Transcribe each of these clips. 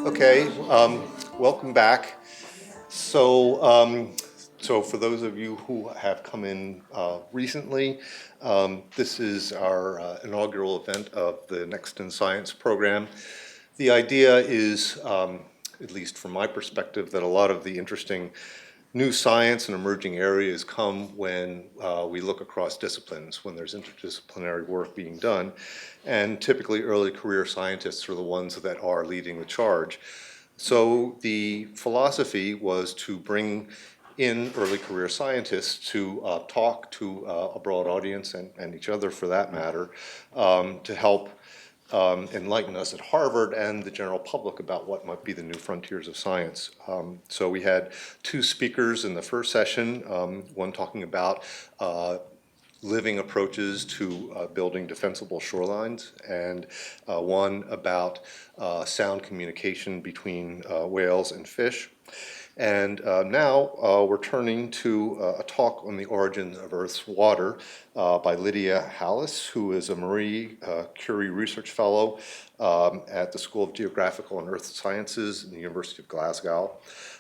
Okay, welcome back. So, so for those of you who have come in recently, this is our inaugural event of the Next in Science program. The idea is, at least from my perspective, that a lot of the interesting new science and emerging areas come when we look across disciplines, when there's interdisciplinary work being done. And typically early career scientists are the ones that are leading the charge. So the philosophy was to bring in early career scientists to talk to a broad audience and each other for that matter, to help enlighten us at Harvard and the general public about what might be the new frontiers of science. So we had two speakers in the first session, one talking about living approaches to building defensible shorelines, and one about sound communication between whales and fish. And now we're turning to a talk on the origins of Earth's water by Lydia Hallis, who is a Marie Curie Research Fellow at the School of Geographical and Earth Sciences in the University of Glasgow.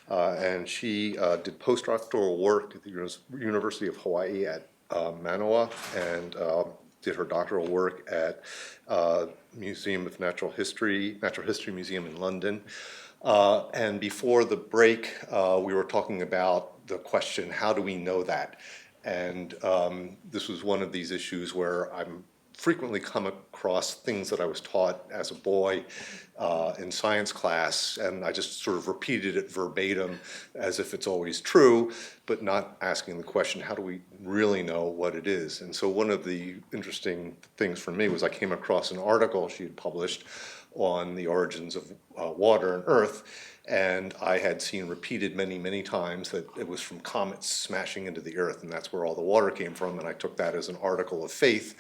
And she did postdoctoral work at the University of Hawaii at Manoa, and did her doctoral work at Museum of Natural History Museum in London. And before the break, we were talking about the question, how do we know that? And this was one of these issues where I'm frequently come across things that I was taught as a boy in science class, and I just sort of repeated it verbatim as if it's always true, but not asking the question, how do we really know what it is? And so one of the interesting things for me was I came across an article she had published on the origins of water and Earth, and I had seen repeated many, many times that it was from comets smashing into the Earth, and that's where all the water came from, and I took that as an article of faith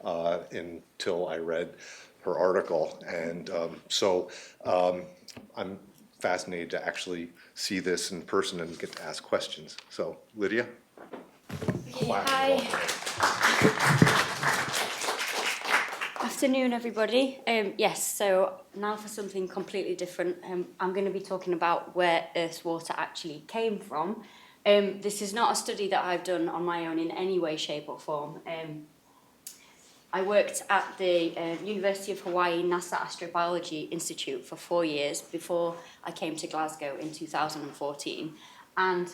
until I read her article. And so I'm fascinated to actually see this in person and get to ask questions. So, Lydia? Hi. Afternoon, everybody. Yes, so now for something completely different. I'm going to be talking about where Earth's water actually came from. This is not a study that I've done on my own in any way, shape or form. I worked at the University of Hawaii NASA Astrobiology Institute for 4 years before I came to Glasgow in 2014. And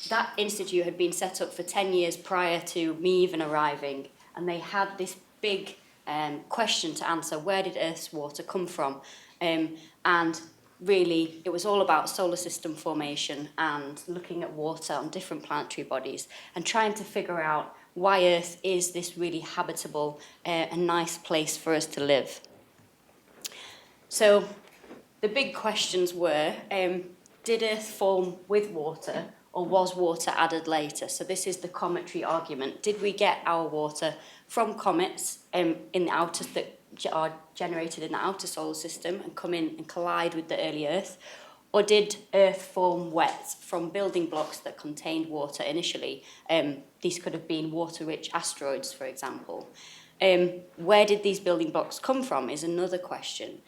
that institute had been set up for 10 years prior to me even arriving. And they had this big question to answer: where did Earth's water come from? And really, it was all about solar system formation and looking at water on different planetary bodies and trying to figure out why Earth is this really habitable and nice place for us to live. So the big questions were, did Earth form with water, or was water added later? So this is the cometary argument. Did we get our water from comets in the outer that are generated in the outer solar system and come in and collide with the early Earth? Or did Earth form wet from building blocks that contained water initially? These could have been water-rich asteroids, for example. Where did these building blocks come from is another question.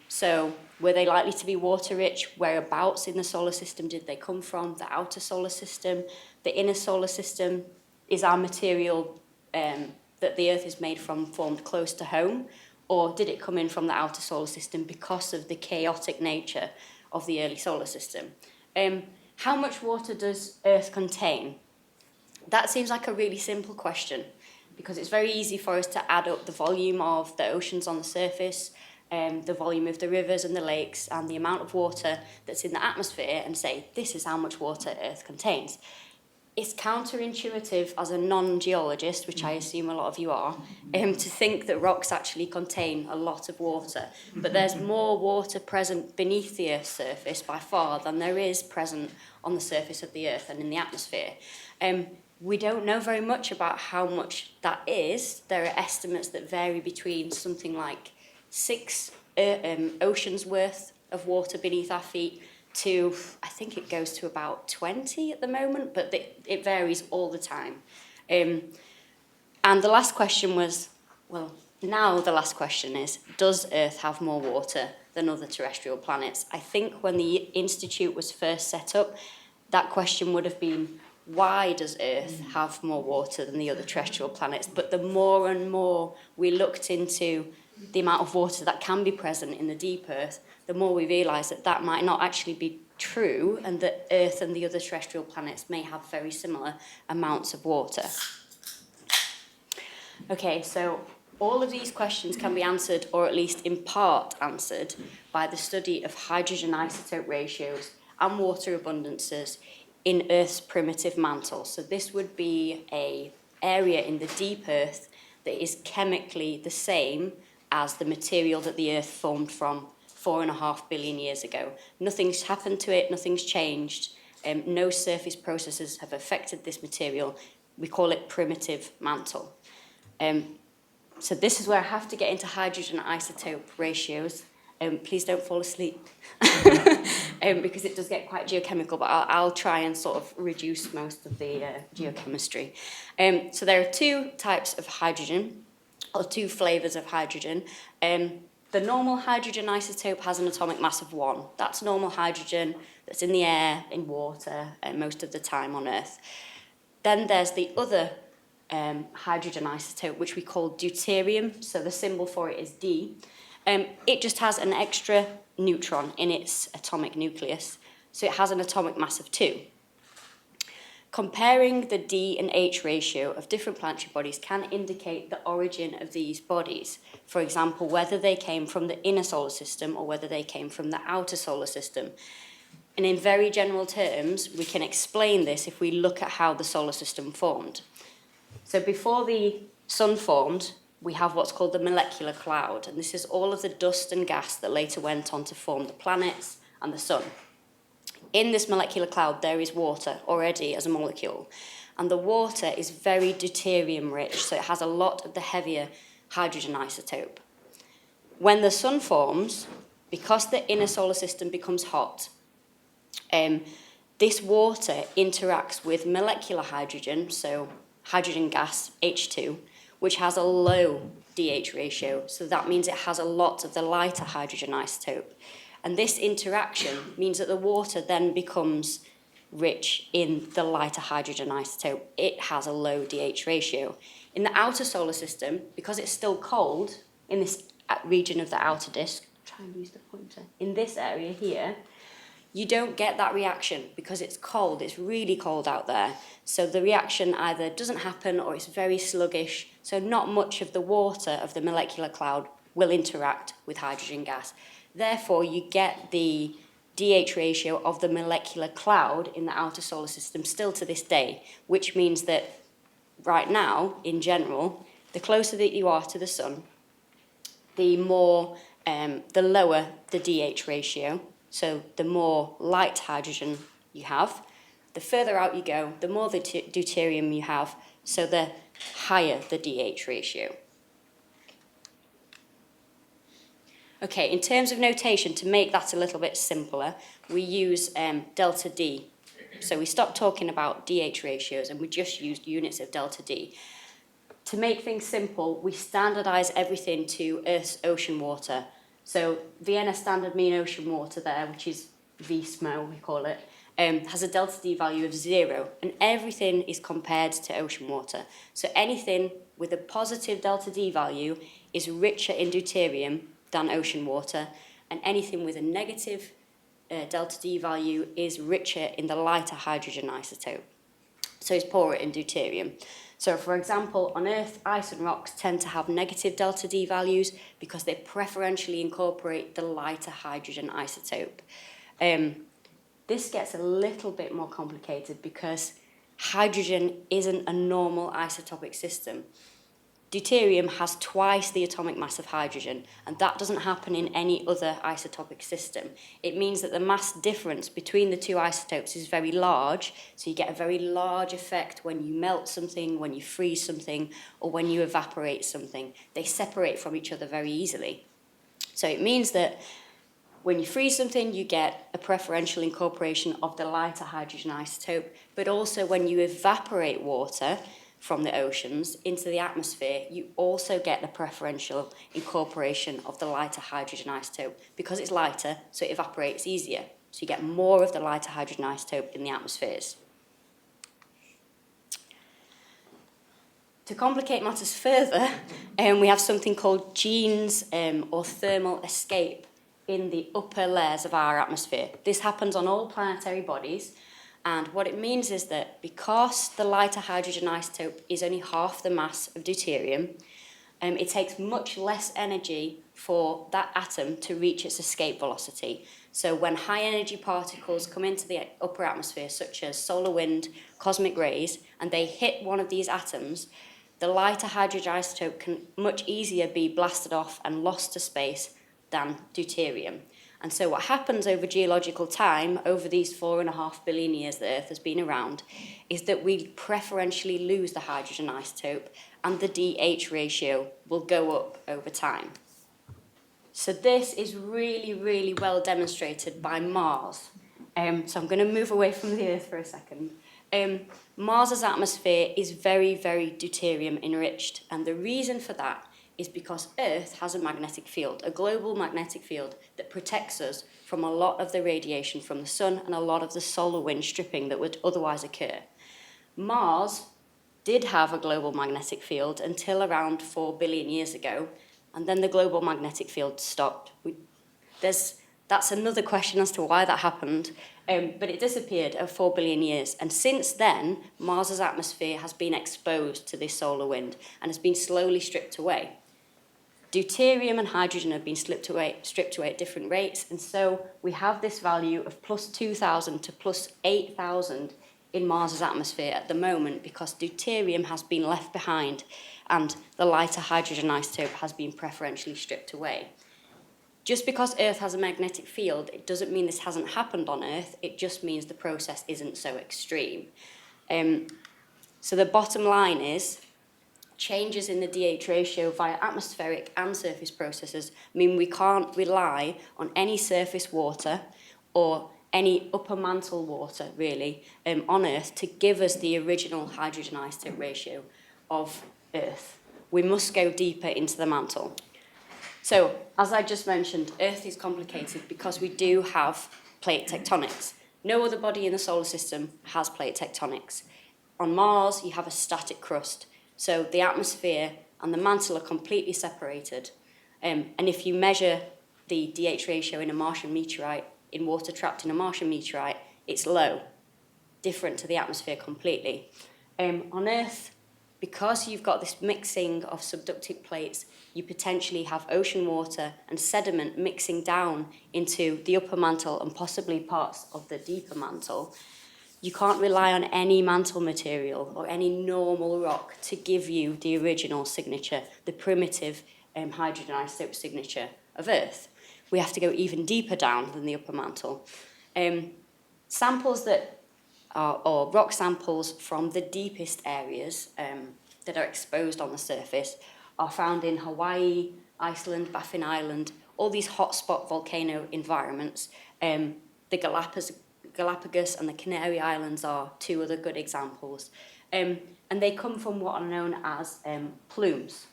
So were they likely to be water-rich? Whereabouts in the solar system did they come from? The outer solar system, the inner solar system? Is our material that the Earth is made from formed close to home? Or did it come in from the outer solar system because of the chaotic nature of the early solar system? How much water does Earth contain? That seems like a really simple question, because it's very easy for us to add up the volume of the oceans on the surface, the volume of the rivers and the lakes, and the amount of water that's in the atmosphere, and say, this is how much water Earth contains. It's counterintuitive as a non-geologist, which I assume a lot of you are, to think that rocks actually contain a lot of water. But there's more water present beneath the Earth's surface by far than there is present on the surface of the Earth and in the atmosphere. We don't know very much about how much that is. There are estimates that vary between something like 6 oceans worth of water beneath our feet to, I think it goes to about 20 at the moment, but it varies all the time. And the last question was, well, now the last question is, does Earth have more water than other terrestrial planets. I think when the Institute was first set up, that question would have been, why does Earth have more water than the other terrestrial planets? But the more and more we looked into the amount of water that can be present in the deep Earth, the more we realised that that might not actually be true, and that Earth and the other terrestrial planets may have very similar amounts of water. Okay, so all of these questions can be answered, or at least in part answered, by the study of hydrogen isotope ratios and water abundances in Earth's primitive mantle. So this would be an area in the deep Earth that is chemically the same as the material that the Earth formed from 4.5 billion years ago. Nothing's happened to it, nothing's changed, no surface processes have affected this material. We call it primitive mantle. So this is where I have to get into hydrogen isotope ratios. Please don't fall asleep because it does get quite geochemical, but I'll try and sort of reduce most of the geochemistry. So there are two types of hydrogen, or two flavours of hydrogen. The normal hydrogen isotope has an atomic mass of 1. That's normal hydrogen that's in the air, in water, most of the time on Earth. Then there's the other hydrogen isotope, which we call deuterium. So the symbol for it is D. It just has an extra neutron in its atomic nucleus, so it has an atomic mass of 2. Comparing the D and H ratio of different planetary bodies can indicate the origin of these bodies. For example, whether they came from the inner solar system or whether they came from the outer solar system. And in very general terms, we can explain this if we look at how the solar system formed. So before the sun formed, we have what's called the molecular cloud, and this is all of the dust and gas that later went on to form the planets and the sun. In this molecular cloud, there is water already as a molecule, and the water is very deuterium rich, so it has a lot of the heavier hydrogen isotope. When the sun forms, because the inner solar system becomes hot, this water interacts with molecular hydrogen, so hydrogen gas, H2, which has a low DH ratio, so that means it has a lot of the lighter hydrogen isotope. And this interaction means that the water then becomes rich in the lighter hydrogen isotope. It has a low DH ratio. In the outer solar system, because it's still cold, in this region of the outer disk, try and use the pointer, in this area here, you don't get that reaction because it's cold, it's really cold out there. So the reaction either doesn't happen or it's very sluggish, so not much of the water of the molecular cloud will interact with hydrogen gas. Therefore, you get the DH ratio of the molecular cloud in the outer solar system still to this day, which means that right now, in general, the closer that you are to the sun, the lower the DH ratio, so the more light hydrogen you have. The further out you go, the more the deuterium you have, so the higher the DH ratio. Okay, in terms of notation, to make that a little bit simpler, we use delta D. So we stopped talking about DH ratios and we just used units of delta D. To make things simple, we standardise everything to Earth's ocean water. So Vienna Standard Mean Ocean Water there, which is VSMO, we call it, has a delta D value of 0, and everything is compared to ocean water. So anything with a positive delta D value is richer in deuterium than ocean water, and anything with a negative delta D value is richer in the lighter hydrogen isotope. So it's poorer in deuterium. So for example, on Earth, ice and rocks tend to have negative delta D values because they preferentially incorporate the lighter hydrogen isotope. This gets a little bit more complicated because hydrogen isn't a normal isotopic system. Deuterium has twice the atomic mass of hydrogen, and that doesn't happen in any other isotopic system. It means that the mass difference between the two isotopes is very large, so you get a very large effect when you melt something, when you freeze something, or when you evaporate something. They separate from each other very easily. So it means that when you freeze something, you get a preferential incorporation of the lighter hydrogen isotope, but also when you evaporate water, from the oceans into the atmosphere, you also get the preferential incorporation of the lighter hydrogen isotope. Because it's lighter, so it evaporates easier. So you get more of the lighter hydrogen isotope in the atmospheres. To complicate matters further, we have something called genes or thermal escape in the upper layers of our atmosphere. This happens on all planetary bodies, and what it means is that because the lighter hydrogen isotope is only half the mass of deuterium, it takes much less energy for that atom to reach its escape velocity. So when high energy particles come into the upper atmosphere, such as solar wind, cosmic rays, and they hit one of these atoms, the lighter hydrogen isotope can much easier be blasted off and lost to space than deuterium. And so what happens over geological time, over these 4.5 billion years that Earth has been around, is that we preferentially lose the hydrogen isotope and the DH ratio will go up over time. So this is really, really well demonstrated by Mars. So I'm going to move away from the Earth for a second. Mars's atmosphere is very, very deuterium enriched, and the reason for that is because Earth has a magnetic field, a global magnetic field that protects us from a lot of the radiation from the sun and a lot of the solar wind stripping that would otherwise occur. Mars did have a global magnetic field until around 4 billion years ago, and then the global magnetic field stopped. That's another question as to why that happened, but it disappeared at 4 billion years. And since then, Mars's atmosphere has been exposed to this solar wind and has been slowly stripped away. Deuterium and hydrogen have been stripped away at different rates, and so we have this value of plus 2,000 to plus 8,000 in Mars's atmosphere at the moment because deuterium has been left behind and the lighter hydrogen isotope has been preferentially stripped away. Just because Earth has a magnetic field, it doesn't mean this hasn't happened on Earth, it just means the process isn't so extreme. So the bottom line is, changes in the DH ratio via atmospheric and surface processes mean we can't rely on any surface water or any upper mantle water, really, on Earth to give us the original hydrogen isotope ratio of Earth. We must go deeper into the mantle. So, as I just mentioned, Earth is complicated because we do have plate tectonics. No other body in the solar system has plate tectonics. On Mars, you have a static crust. So the atmosphere and the mantle are completely separated. And if you measure the DH ratio in a Martian meteorite, in water trapped in a Martian meteorite, it's low, different to the atmosphere completely. On Earth, because you've got this mixing of subductic plates, you potentially have ocean water and sediment mixing down into the upper mantle and possibly parts of the deeper mantle. You can't rely on any mantle material or any normal rock to give you the original signature, the primitive hydrogen isotope signature of Earth. We have to go even deeper down than the upper mantle. Samples that are, or rock samples from the deepest areas that are exposed on the surface are found in Hawaii, Iceland, Baffin Island, all these hotspot volcano environments. The Galapagos and the Canary Islands are two other good examples. And they come from what are known as plumes.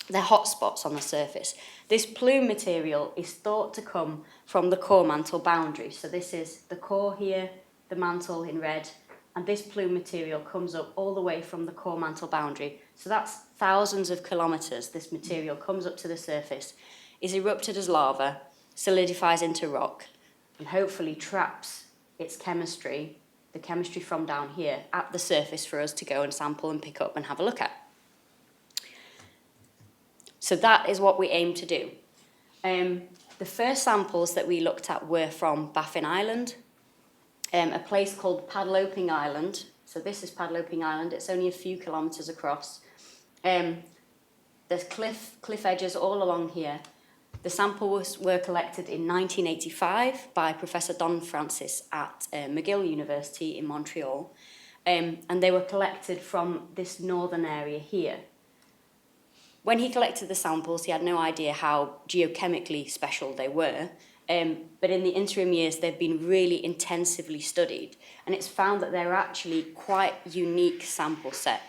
They're hotspots on the surface. This plume material is thought to come from the core mantle boundary. So this is the core here, the mantle in red, and this plume material comes up all the way from the core mantle boundary. So that's thousands of kilometres. This material comes up to the surface, is erupted as lava, solidifies into rock, and hopefully traps its chemistry, the chemistry from down here, at the surface for us to go and sample and pick up and have a look at. So that is what we aim to do. The first samples that we looked at were from Baffin Island, a place called Padloping Island. So this is Padloping Island. It's only a few kilometres across. There's cliff edges all along here. The samples were collected in 1985 by Professor Don Francis at McGill University in Montreal. And they were collected from this northern area here. When he collected the samples, he had no idea how geochemically special they were, but in the interim years, they've been really intensively studied, and it's found that they're actually quite unique sample set.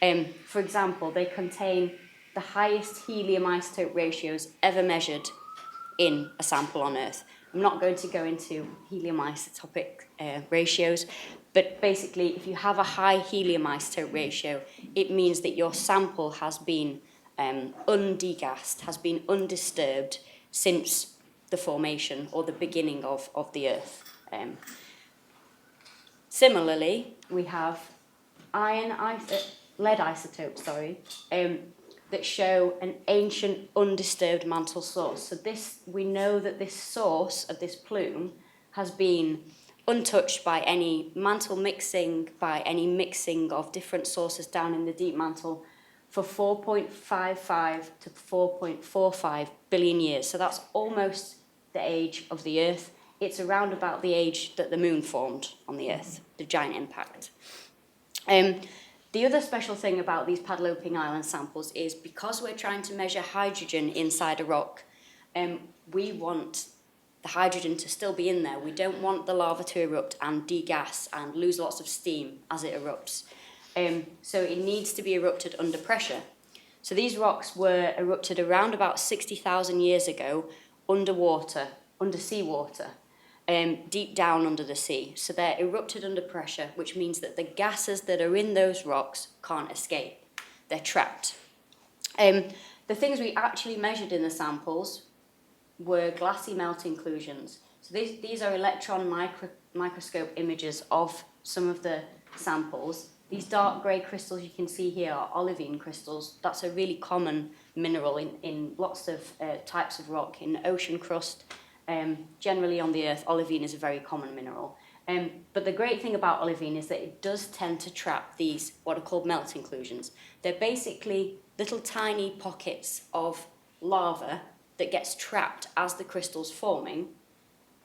For example, they contain the highest helium isotope ratios ever measured in a sample on Earth. I'm not going to go into helium isotopic ratios, but basically, if you have a high helium isotope ratio, it means that your sample has been undegassed, has been undisturbed since the formation or the beginning of the Earth. Similarly, we have lead isotopes, that show an ancient undisturbed mantle source. So we know that this source of this plume has been untouched by any mantle mixing, by any mixing of different sources down in the deep mantle for 4.55 to 4.45 billion years. So that's almost the age of the Earth. It's around about the age that the moon formed on the Earth, the giant impact. The other special thing about these Padaloping Island samples is because we're trying to measure hydrogen inside a rock, we want the hydrogen to still be in there. We don't want the lava to erupt and degas and lose lots of steam as it erupts. So it needs to be erupted under pressure. So these rocks were erupted around about 60,000 years ago underwater, under seawater. Deep down under the sea. So they're erupted under pressure, which means that the gases that are in those rocks can't escape. They're trapped. The things we actually measured in the samples were glassy melt inclusions. So these are electron microscope images of some of the samples. These dark grey crystals you can see here are olivine crystals. That's a really common mineral in lots of types of rock, in ocean crust. Generally on the Earth, olivine is a very common mineral. But the great thing about olivine is that it does tend to trap these, what are called melt inclusions. They're basically little tiny pockets of lava that gets trapped as the crystal's forming,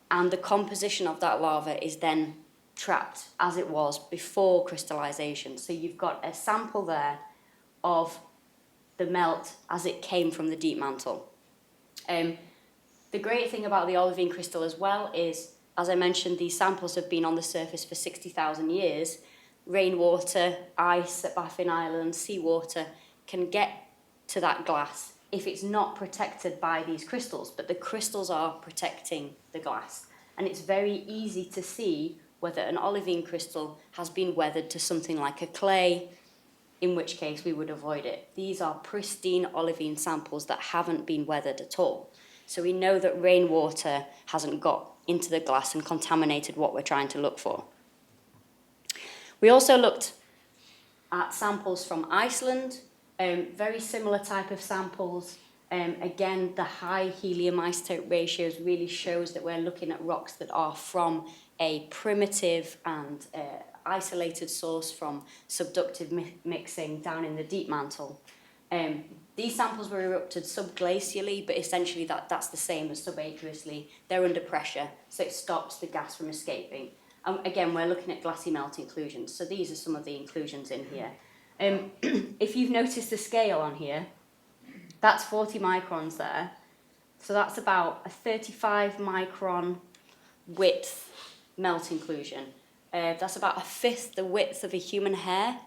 and the composition of that lava is then trapped as it was before crystallization. So you've got a sample there of the melt as it came from the deep mantle. The great thing about the olivine crystal as well is, as I mentioned, these samples have been on the surface for 60,000 years. Rainwater, ice at Baffin Island, seawater can get to that glass if it's not protected by these crystals, but the crystals are protecting the glass. And it's very easy to see whether an olivine crystal has been weathered to something like a clay, in which case we would avoid it. These are pristine olivine samples that haven't been weathered at all. So we know that rainwater hasn't got into the glass and contaminated what we're trying to look for. We also looked at samples from Iceland, very similar type of samples. Again, the high helium isotope ratios really shows that we're looking at rocks that are from a primitive and isolated source from subductive mixing down in the deep mantle. These samples were erupted subglacially, but essentially that's the same as subaqueously. They're under pressure, so it stops the gas from escaping. Again, we're looking at glassy melt inclusions, so these are some of the inclusions in here. If you've noticed the scale on here, that's 40 microns there. So that's about a 35 micron width melt inclusion. That's about a fifth the width of a human hair.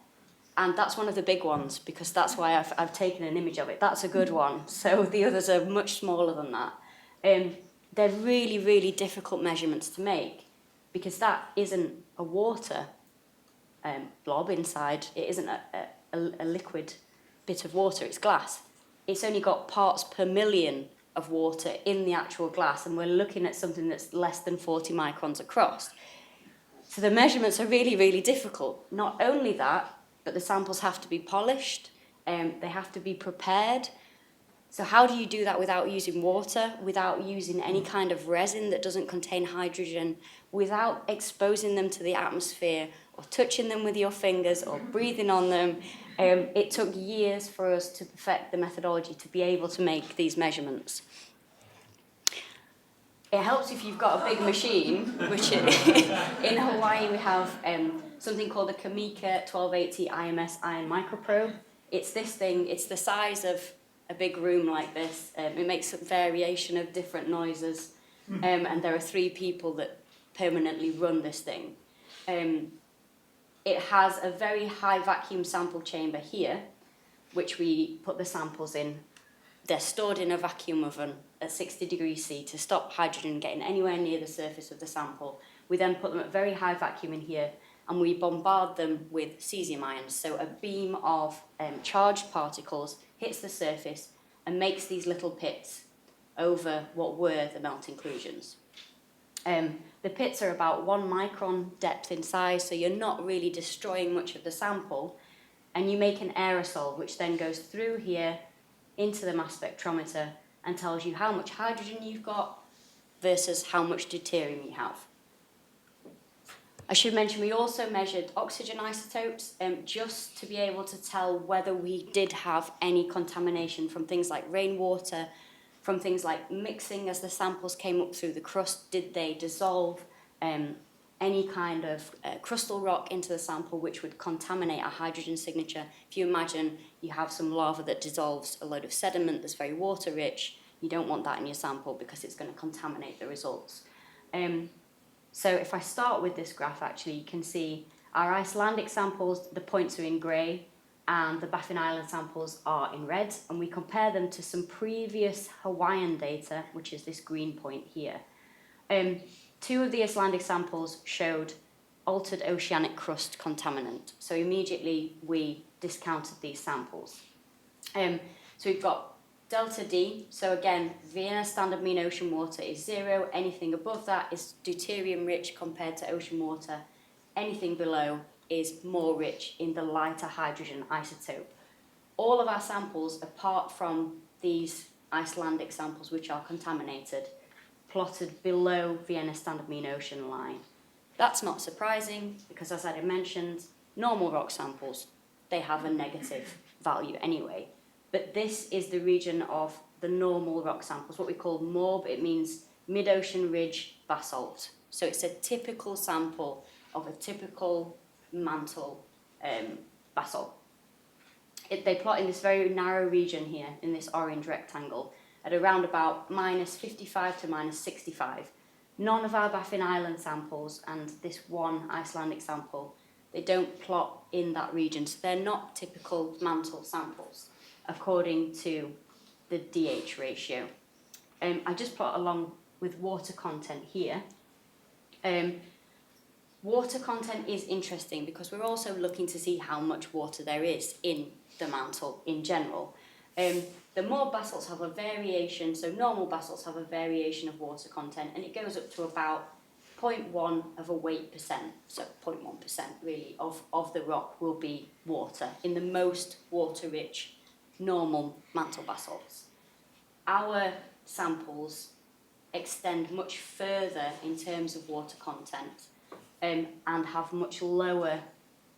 And that's one of the big ones, because that's why I've taken an image of it. That's a good one. So the others are much smaller than that. They're really, really difficult measurements to make, because that isn't a water blob inside. It isn't a liquid bit of water. It's glass. It's only got parts per million of water in the actual glass, and we're looking at something that's less than 40 microns across. So the measurements are really, really difficult. Not only that, but the samples have to be polished, they have to be prepared. So how do you do that without using water, without using any kind of resin that doesn't contain hydrogen, without exposing them to the atmosphere, or touching them with your fingers, or breathing on them? It took years for us to perfect the methodology to be able to make these measurements. It helps if you've got a big machine, which in Hawaii we have something called the Kamika 1280 IMS ion microprobe. It's this thing, it's the size of a big room like this. It makes a variation of different noises, and there are 3 people that permanently run this thing. It has a very high vacuum sample chamber here, which we put the samples in. They're stored in a vacuum oven at 60 degrees C to stop hydrogen getting anywhere near the surface of the sample. We then put them at very high vacuum in here, and we bombard them with cesium ions. So a beam of charged particles hits the surface and makes these little pits over what were the melt inclusions. The pits are about 1 micron depth in size, so you're not really destroying much of the sample, and you make an aerosol which then goes through here into the mass spectrometer and tells you how much hydrogen you've got versus how much deuterium you have. I should mention we also measured oxygen isotopes just to be able to tell whether we did have any contamination from things like rainwater, from things like mixing as the samples came up through the crust. Did they dissolve any kind of crustal rock into the sample which would contaminate a hydrogen signature? If you imagine you have some lava that dissolves a load of sediment that's very water rich, you don't want that in your sample because it's going to contaminate the results. So if I start with this graph, actually, you can see our Icelandic samples, the points are in grey, and the Baffin Island samples are in red, and we compare them to some previous Hawaiian data, which is this green point here. 2 of the Icelandic samples showed altered oceanic crust contaminant, so immediately we discounted these samples. So we've got delta D, so again, Vienna standard mean ocean water is 0, anything above that is deuterium rich compared to ocean water, anything below is more rich in the lighter hydrogen isotope. All of our samples, apart from these Icelandic samples which are contaminated, plotted below Vienna standard mean ocean line. That's not surprising because, as I mentioned, normal rock samples, they have a negative value anyway. But this is the region of the normal rock samples, what we call MORB. It means mid-ocean ridge basalt. So it's a typical sample of a typical mantle basalt. They plot in this very narrow region here, in this orange rectangle, at around about minus 55 to minus 65. None of our Baffin Island samples and this one Icelandic sample, they don't plot in that region, so they're not typical mantle samples according to the DH ratio. I just plot along with water content here. Water content is interesting because we're also looking to see how much water there is in the mantle in general. The more basalts have a variation, so normal basalts have a variation of water content, and it goes up to about 0.1 of a weight percent, so 0.1% really of the rock will be water in the most water-rich normal mantle basalts. Our samples extend much further in terms of water content and have much lower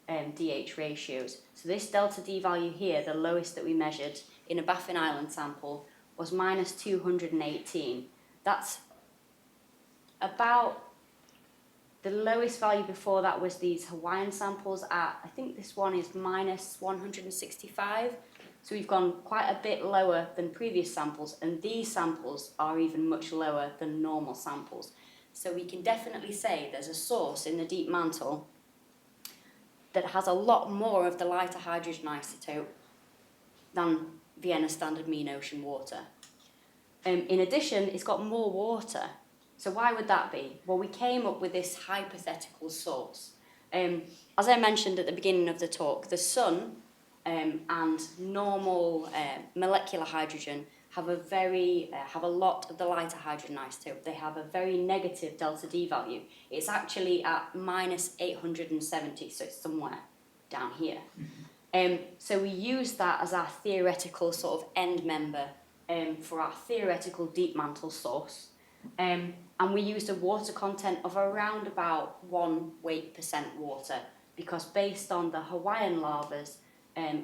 DH ratios. So this delta D value here, the lowest that we measured in a Baffin Island sample, was minus 218. That's about the lowest value before that was these Hawaiian samples at, I think this one is minus 165. So we've gone quite a bit lower than previous samples, and these samples are even much lower than normal samples. So we can definitely say there's a source in the deep mantle that has a lot more of the lighter hydrogen isotope than Vienna standard mean ocean water. In addition, it's got more water. So why would that be? Well, we came up with this hypothetical source. As I mentioned at the beginning of the talk, the sun and normal molecular hydrogen have a lot of the lighter hydrogen isotope. They have a very negative delta D value. It's actually at minus 870, so it's somewhere down here. So we use that as our theoretical sort of end member for our theoretical deep mantle source. And we used a water content of around about 1 weight percent water, because based on the Hawaiian lavas,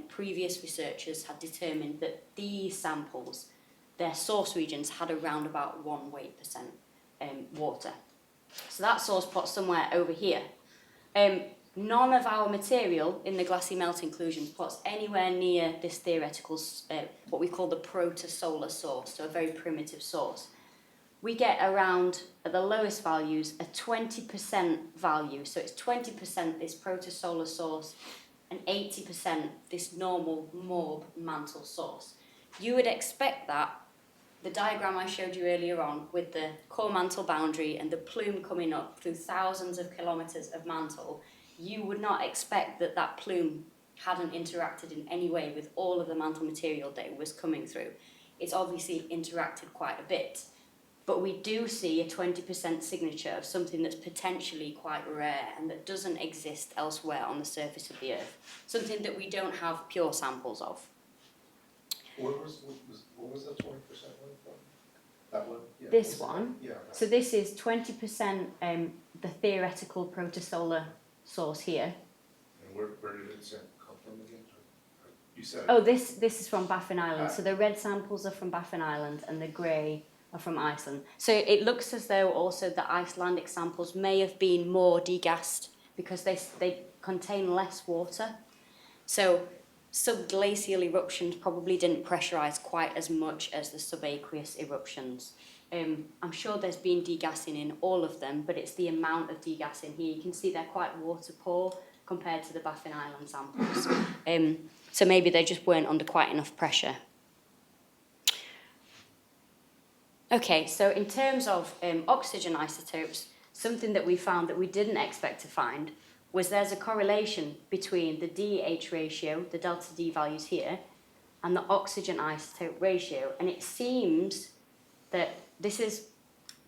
previous researchers had determined that these samples, their source regions, had around about 1 weight percent water. So that source plot somewhere over here. None of our material in the glassy melt inclusions plots anywhere near this theoretical, what we call the protosolar source, so a very primitive source. we get around, at the lowest values, a 20% value. So it's 20% this protosolar source and 80% this normal morb mantle source. You would expect that, the diagram I showed you earlier on with the core mantle boundary and the plume coming up through thousands of kilometres of mantle, you would not expect that that plume hadn't interacted in any way with all of the mantle material that it was coming through. It's obviously interacted quite a bit, but we do see a 20% signature of something that's potentially quite rare and that doesn't exist elsewhere on the surface of the Earth, something that we don't have pure samples of. What was that 20% one from? That one? Yeah. This one? Yeah. So this is 20% the theoretical protosolar source here. And where did it come from again? You said. Oh, this is from Baffin Island. So the red samples are from Baffin Island and the grey are from Iceland. So it looks as though also the Icelandic samples may have been more degassed because they contain less water. So subglacial eruptions probably didn't pressurise quite as much as the subaqueous eruptions. I'm sure there's been degassing in all of them, but it's the amount of degassing here. You can see they're quite water poor compared to the Baffin Island samples. So maybe they just weren't under quite enough pressure. Okay, so in terms of oxygen isotopes, something that we found that we didn't expect to find was there's a correlation between the DH ratio, the delta D values here, and the oxygen isotope ratio. And it seems that this is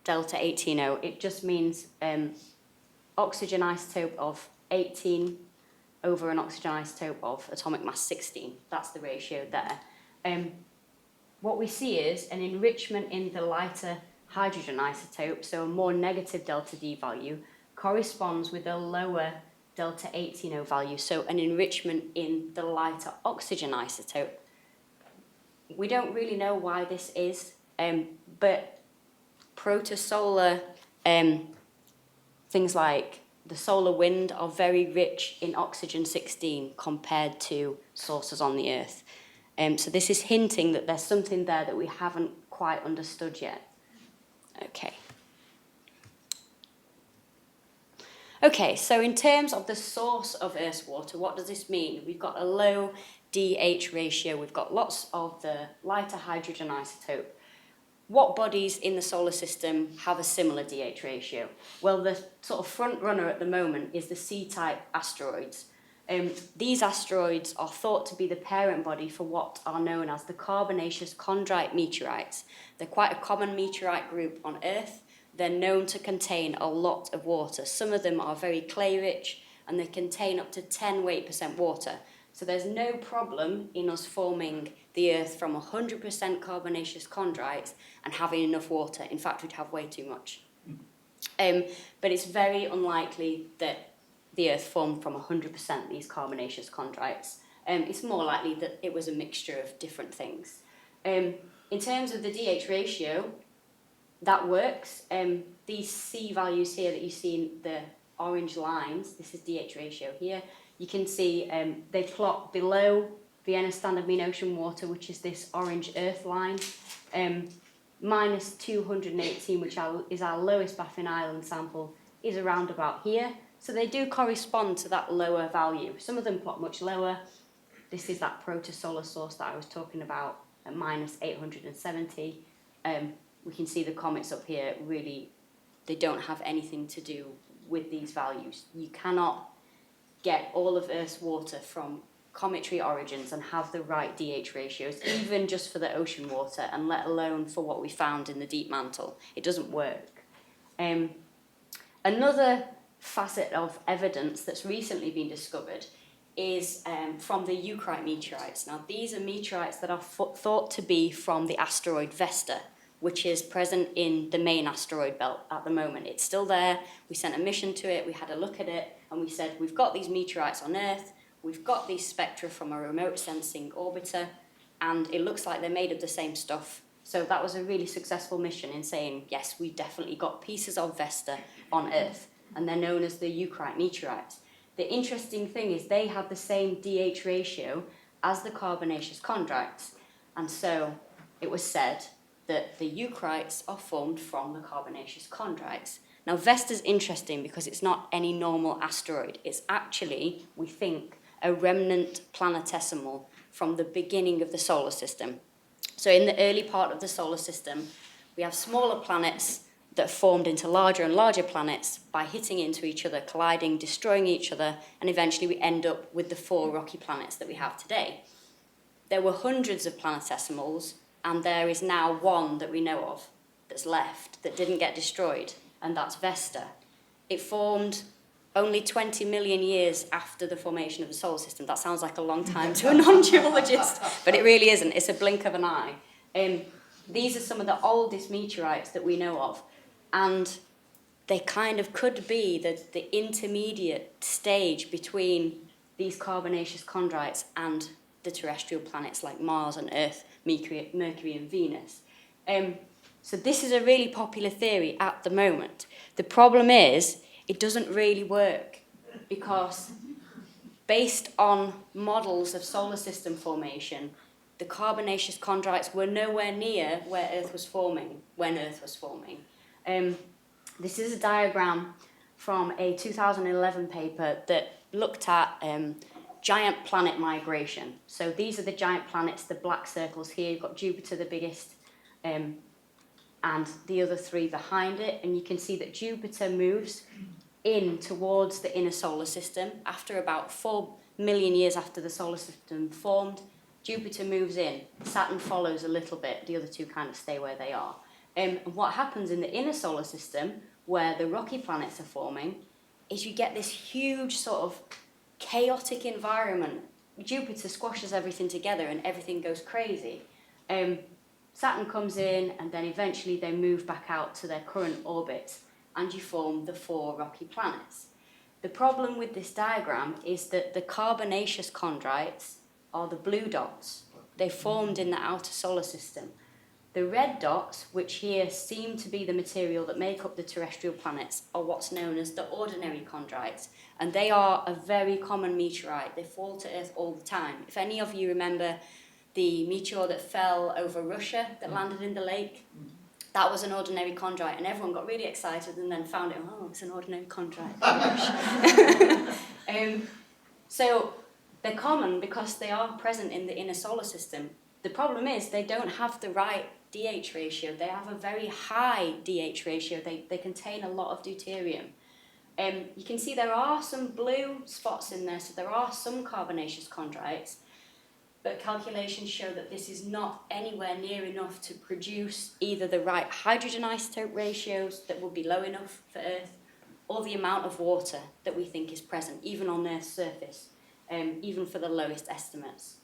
delta 18O. It just means oxygen isotope of 18 over an oxygen isotope of atomic mass 16. That's the ratio there. What we see is an enrichment in the lighter hydrogen isotope, so a more negative delta D value, corresponds with a lower delta 18O value, so an enrichment in the lighter oxygen isotope. We don't really know why this is, but protosolar things like the solar wind are very rich in oxygen-16 compared to sources on the Earth. So this is hinting that there's something there that we haven't quite understood yet. Okay, so in terms of the source of Earth's water, what does this mean? We've got a low DH ratio, we've got lots of the lighter hydrogen isotope. What bodies in the solar system have a similar DH ratio? Well, the sort of front runner at the moment is the C-type asteroids. These asteroids are thought to be the parent body for what are known as the carbonaceous chondrite meteorites. They're quite a common meteorite group on Earth. They're known to contain a lot of water. Some of them are very clay-rich, and they contain up to 10 weight% water. So there's no problem in us forming the Earth from 100% carbonaceous chondrites and having enough water. In fact, we'd have way too much. But it's very unlikely that the Earth formed from 100% these carbonaceous chondrites. It's more likely that it was a mixture of different things. In terms of the DH ratio, that works. These C values here that you see in the orange lines, this is DH ratio here. You can see they plot below Vienna standard mean ocean water, which is this orange Earth line, minus 218, which is our lowest Baffin Island sample, is around about here. So they do correspond to that lower value. Some of them plot much lower. This is that protosolar source that I was talking about at minus 870. We can see the comets up here, really, they don't have anything to do with these values. You cannot get all of Earth's water from cometary origins and have the right DH ratios, even just for the ocean water, and let alone for what we found in the deep mantle. It doesn't work. Another facet of evidence that's recently been discovered is from the Eucrite meteorites. Now, these are meteorites that are thought to be from the asteroid Vesta, which is present in the main asteroid belt at the moment. It's still there. We sent a mission to it, we had a look at it, and we said, we've got these meteorites on Earth, we've got these spectra from a remote sensing orbiter, and it looks like they're made of the same stuff. So that was a really successful mission in saying, yes, we definitely got pieces of Vesta on Earth, and they're known as the Eucrite meteorites. The interesting thing is they have the same DH ratio as the carbonaceous chondrites, and so it was said that the eucrites are formed from the carbonaceous chondrites. Now, Vesta's interesting because it's not any normal asteroid. It's actually, we think, a remnant planetesimal from the beginning of the solar system. So in the early part of the solar system, we have smaller planets that formed into larger and larger planets by hitting into each other, colliding, destroying each other, and eventually we end up with the 4 rocky planets that we have today. There were hundreds of planetesimals, and there is now one that we know of that's left that didn't get destroyed, and that's Vesta. It formed only 20 million years after the formation of the solar system. That sounds like a long time to a non-geologist, but it really isn't. It's a blink of an eye. These are some of the oldest meteorites that we know of, and they kind of could be the intermediate stage between these carbonaceous chondrites and the terrestrial planets like Mars and Earth, Mercury and Venus. So this is a really popular theory at the moment. The problem is it doesn't really work because based on models of solar system formation, the carbonaceous chondrites were nowhere near where Earth was forming when Earth was forming. This is a diagram from a 2011 paper that looked at giant planet migration. So these are the giant planets, the black circles here. You've got Jupiter, the biggest, and the other 3 behind it. And you can see that Jupiter moves in towards the inner solar system. After about 4 million years after the solar system formed, Jupiter moves in. Saturn follows a little bit. The other 2 kind of stay where they are. And what happens in the inner solar system, where the rocky planets are forming, is you get this huge sort of chaotic environment. Jupiter squashes everything together and everything goes crazy. Saturn comes in and then eventually they move back out to their current orbits and you form the 4 rocky planets. The problem with this diagram is that the carbonaceous chondrites are the blue dots. They formed in the outer solar system. The red dots, which here seem to be the material that make up the terrestrial planets, are what's known as the ordinary chondrites, and they are a very common meteorite. They fall to Earth all the time. If any of you remember the meteor that fell over Russia that landed in the lake, that was an ordinary chondrite, and everyone got really excited and then found it, oh, it's an ordinary chondrite. So they're common because they are present in the inner solar system. The problem is they don't have the right DH ratio. They have a very high DH ratio. They contain a lot of deuterium. You can see there are some blue spots in there, so there are some carbonaceous chondrites, but calculations show that this is not anywhere near enough to produce either the right hydrogen isotope ratios that would be low enough for Earth, or the amount of water that we think is present, even on Earth's surface, even for the lowest estimates.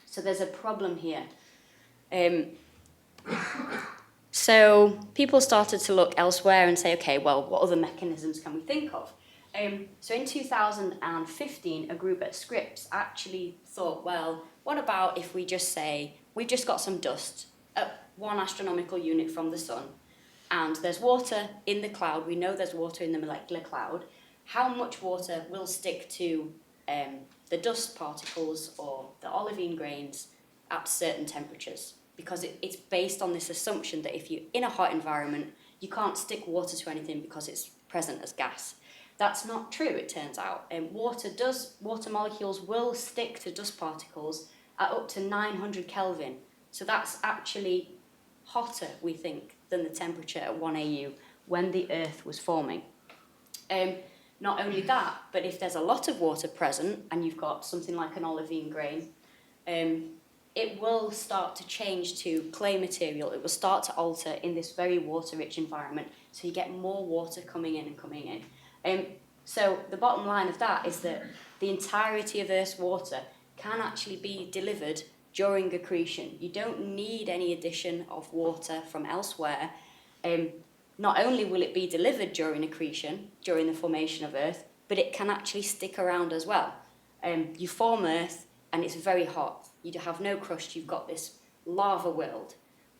So there's a problem here. So people started to look elsewhere and say, okay, well, what other mechanisms can we think of? So in 2015, a group at Scripps actually thought, well, what about if we just say, we've just got some dust at 1 astronomical unit from the sun, and there's water in the cloud, we know there's water in the molecular cloud, how much water will stick to the dust particles or the olivine grains at certain temperatures? Because it's based on this assumption that if you're in a hot environment, you can't stick water to anything because it's present as gas. That's not true, it turns out. Water molecules will stick to dust particles at up to 900 Kelvin. So that's actually hotter, we think, than the temperature at 1 AU when the Earth was forming. Not only that, but if there's a lot of water present and you've got something like an olivine grain, it will start to change to clay material. It will start to alter in this very water-rich environment, so you get more water coming in and coming in. So the bottom line of that is that the entirety of Earth's water can actually be delivered during accretion. You don't need any addition of water from elsewhere. Not only will it be delivered during accretion, during the formation of Earth, but it can actually stick around as well. You form Earth and it's very hot. You have no crust, you've got this lava world.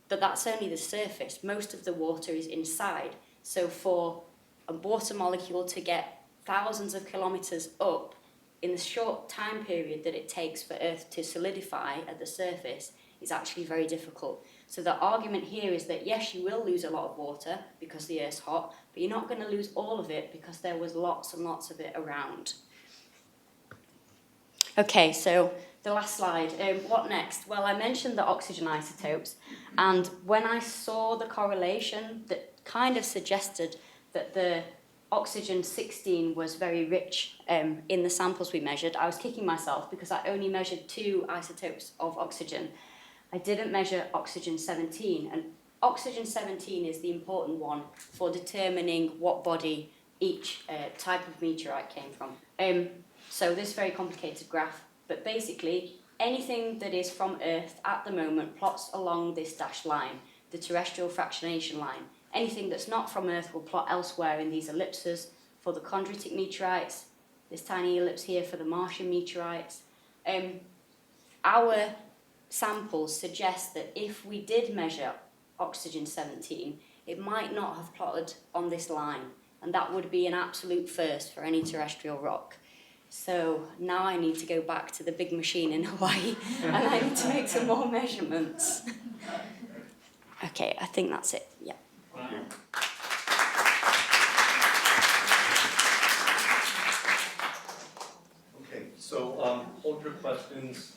But that's only the surface. Most of the water is inside. So for a water molecule to get thousands of kilometers up in the short time period that it takes for Earth to solidify at the surface, is actually very difficult. So the argument here is that yes, you will lose a lot of water because the Earth's hot, but you're not going to lose all of it because there was lots and lots of it around. Okay, so the last slide. What next? Well, I mentioned the oxygen isotopes, and when I saw the correlation that kind of suggested that the oxygen 16 was very rich in the samples we measured, I was kicking myself because I only measured 2 isotopes of oxygen. I didn't measure oxygen 17, and oxygen 17 is the important one for determining what body each type of meteorite came from. So this very complicated graph, but basically anything that is from Earth at the moment plots along this dashed line, the terrestrial fractionation line. Anything that's not from Earth will plot elsewhere in these ellipses for the chondritic meteorites, this tiny ellipse here for the Martian meteorites. Our samples suggest that if we did measure oxygen 17, it might not have plotted on this line, and that would be an absolute first for any terrestrial rock. So now I need to go back to the big machine in Hawaii and I need to make some more measurements. Okay, I think that's it. Yeah. Thank you. Okay, so hold your questions.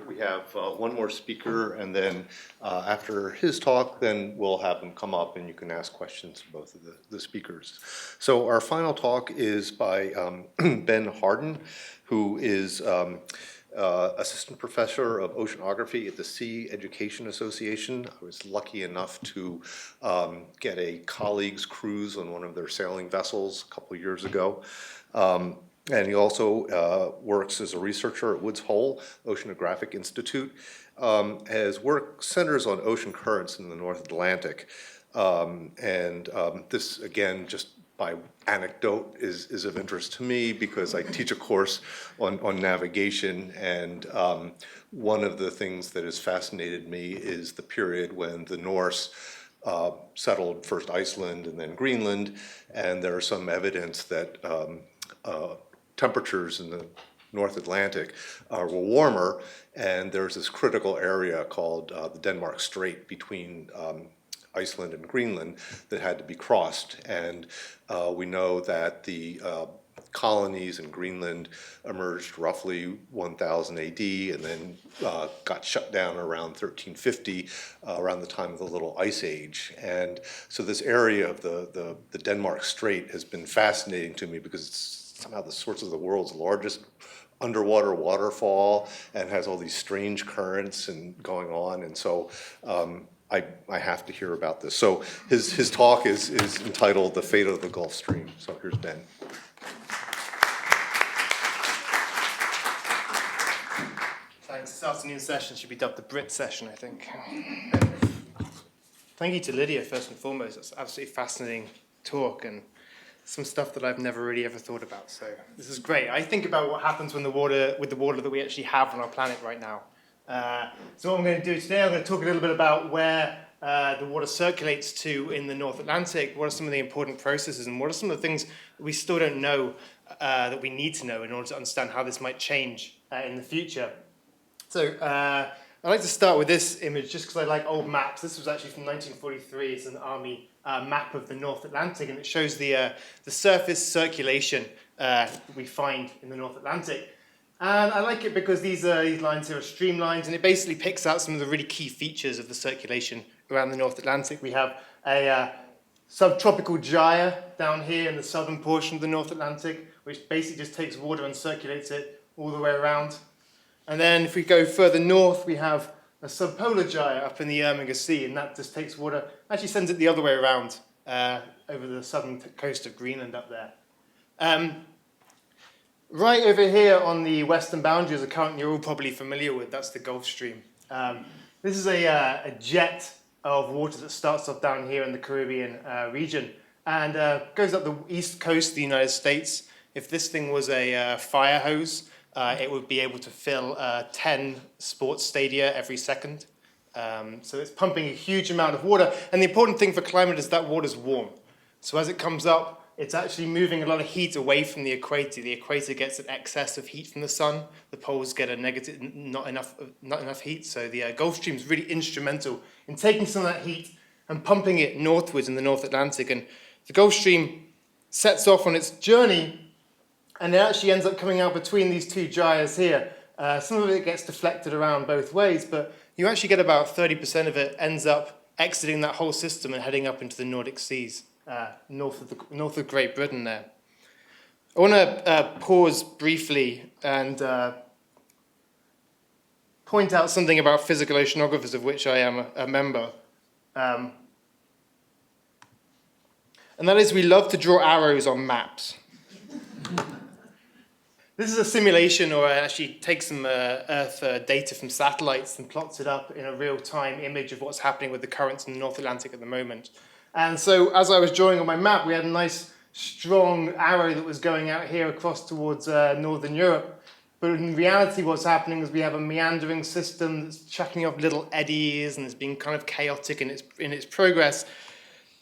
We have one more speaker, and then after his talk, then we'll have him come up and you can ask questions to both of the speakers. So our final talk is by Ben Harden, who is assistant professor of oceanography at the Sea Education Association. I was lucky enough to get a colleague's cruise on one of their sailing vessels a couple years ago. And he also works as a researcher at Woods Hole Oceanographic Institute. His work centers on ocean currents in the North Atlantic. This, again, just by anecdote, is of interest to me because I teach a course on navigation, and one of the things that has fascinated me is the period when the Norse settled first Iceland and then Greenland, and there is some evidence that temperatures in the North Atlantic were warmer, and there's this critical area called the Denmark Strait between Iceland and Greenland that had to be crossed. And we know that the colonies in Greenland emerged roughly 1000 AD and then got shut down around 1350, around the time of the Little Ice Age. And so this area of the Denmark Strait has been fascinating to me because it's somehow the source of the world's largest underwater waterfall and has all these strange currents and going on. And so I have to hear about this. So his talk is entitled The Fate of the Gulf Stream. So here's Ben. Thanks. This afternoon's session should be dubbed the Brit session, I think. Thank you to Lydia, first and foremost. That's an absolutely fascinating talk and some stuff that I've never really ever thought about. So this is great. I think about what happens with the water that we actually have on our planet right now. So what I'm going to do today, I'm going to talk a little bit about where the water circulates to in the North Atlantic, what are some of the important processes, and what are some of the things that we still don't know that we need to know in order to understand how this might change in the future. So I'd like to start with this image just because I like old maps. This was actually from 1943. It's an Army map of the North Atlantic, and it shows the surface circulation we find in the North Atlantic. And I like it because these lines here are streamlines, and it basically picks out some of the really key features of the circulation around the North Atlantic. We have a subtropical gyre down here in the southern portion of the North Atlantic, which basically just takes water and circulates it all the way around. And then if we go further north, we have a subpolar gyre up in the Erminger Sea, and that just takes water, actually sends it the other way around over the southern coast of Greenland up there. Right over here on the western boundary is a current you're all probably familiar with. That's the Gulf Stream. This is a jet of water that starts off down here in the Caribbean region and goes up the east coast of the United States. If this thing was a fire hose, it would be able to fill 10 sports stadia every second. So it's pumping a huge amount of water. And the important thing for climate is that water's warm. So as it comes up, it's actually moving a lot of heat away from the equator. The equator gets an excess of heat from the sun. The poles get a negative, not enough heat. So the Gulf Stream is really instrumental in taking some of that heat and pumping it northwards in the North Atlantic. And the Gulf Stream sets off on its journey, and it actually ends up coming out between these two gyres here. Some of it gets deflected around both ways, but you actually get about 30% of it ends up exiting that whole system and heading up into the Nordic Seas. North of Great Britain there. I want to pause briefly and point out something about physical oceanographers, of which I am a member. And that is, we love to draw arrows on maps. This is a simulation, or I actually take some Earth data from satellites and plots it up in a real-time image of what's happening with the currents in the North Atlantic at the moment. And so as I was drawing on my map, we had a nice strong arrow that was going out here across towards Northern Europe. But in reality, what's happening is we have a meandering system that's chucking up little eddies and it's being kind of chaotic in its progress.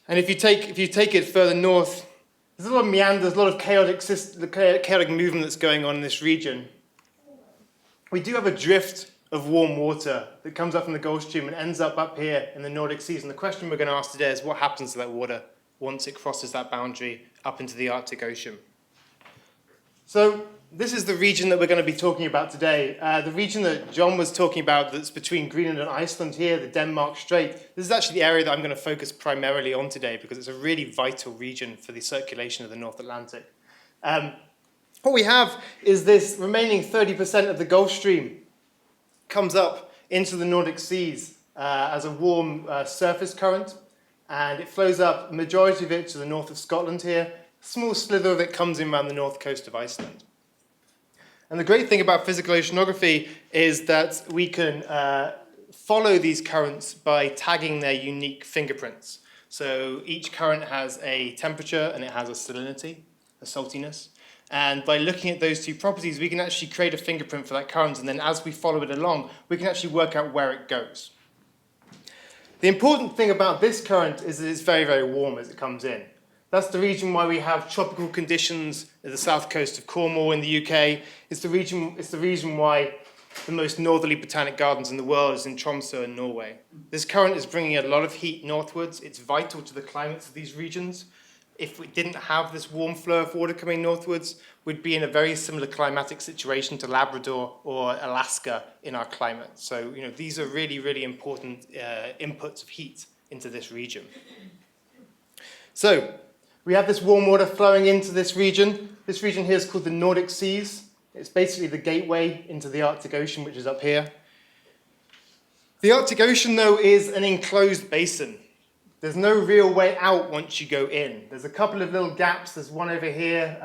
And if you take it further north, there's a lot of meanders, a lot of chaotic movement that's going on in this region. We do have a drift of warm water that comes up from the Gulf Stream and ends up here in the Nordic Seas. And the question we're going to ask today is what happens to that water once it crosses that boundary up into the Arctic Ocean. So this is the region that we're going to be talking about today. The region that John was talking about that's between Greenland and Iceland here, the Denmark Strait. This is actually the area that I'm going to focus primarily on today because it's a really vital region for the circulation of the North Atlantic. What we have is this remaining 30% of the Gulf Stream comes up into the Nordic Seas as a warm surface current, and it flows up, the majority of it to the north of Scotland here. A small slither of it comes in around the north coast of Iceland. And the great thing about physical oceanography is that we can follow these currents by tagging their unique fingerprints. So each current has a temperature and it has a salinity, a saltiness. And by looking at those two properties, we can actually create a fingerprint for that current, and then as we follow it along, we can actually work out where it goes. The important thing about this current is that it's very, very warm as it comes in. That's the reason why we have tropical conditions at the south coast of Cornwall in the UK. It's the reason why the most northerly botanic gardens in the world is in Tromsø in Norway. This current is bringing a lot of heat northwards. It's vital to the climates of these regions. If we didn't have this warm flow of water coming northwards, we'd be in a very similar climatic situation to Labrador or Alaska in our climate. So, these are really, really important inputs of heat into this region. So, we have this warm water flowing into this region. This region here is called the Nordic Seas. It's basically the gateway into the Arctic Ocean, which is up here. The Arctic Ocean, though, is an enclosed basin. There's no real way out once you go in. There's a couple of little gaps. There's one over here,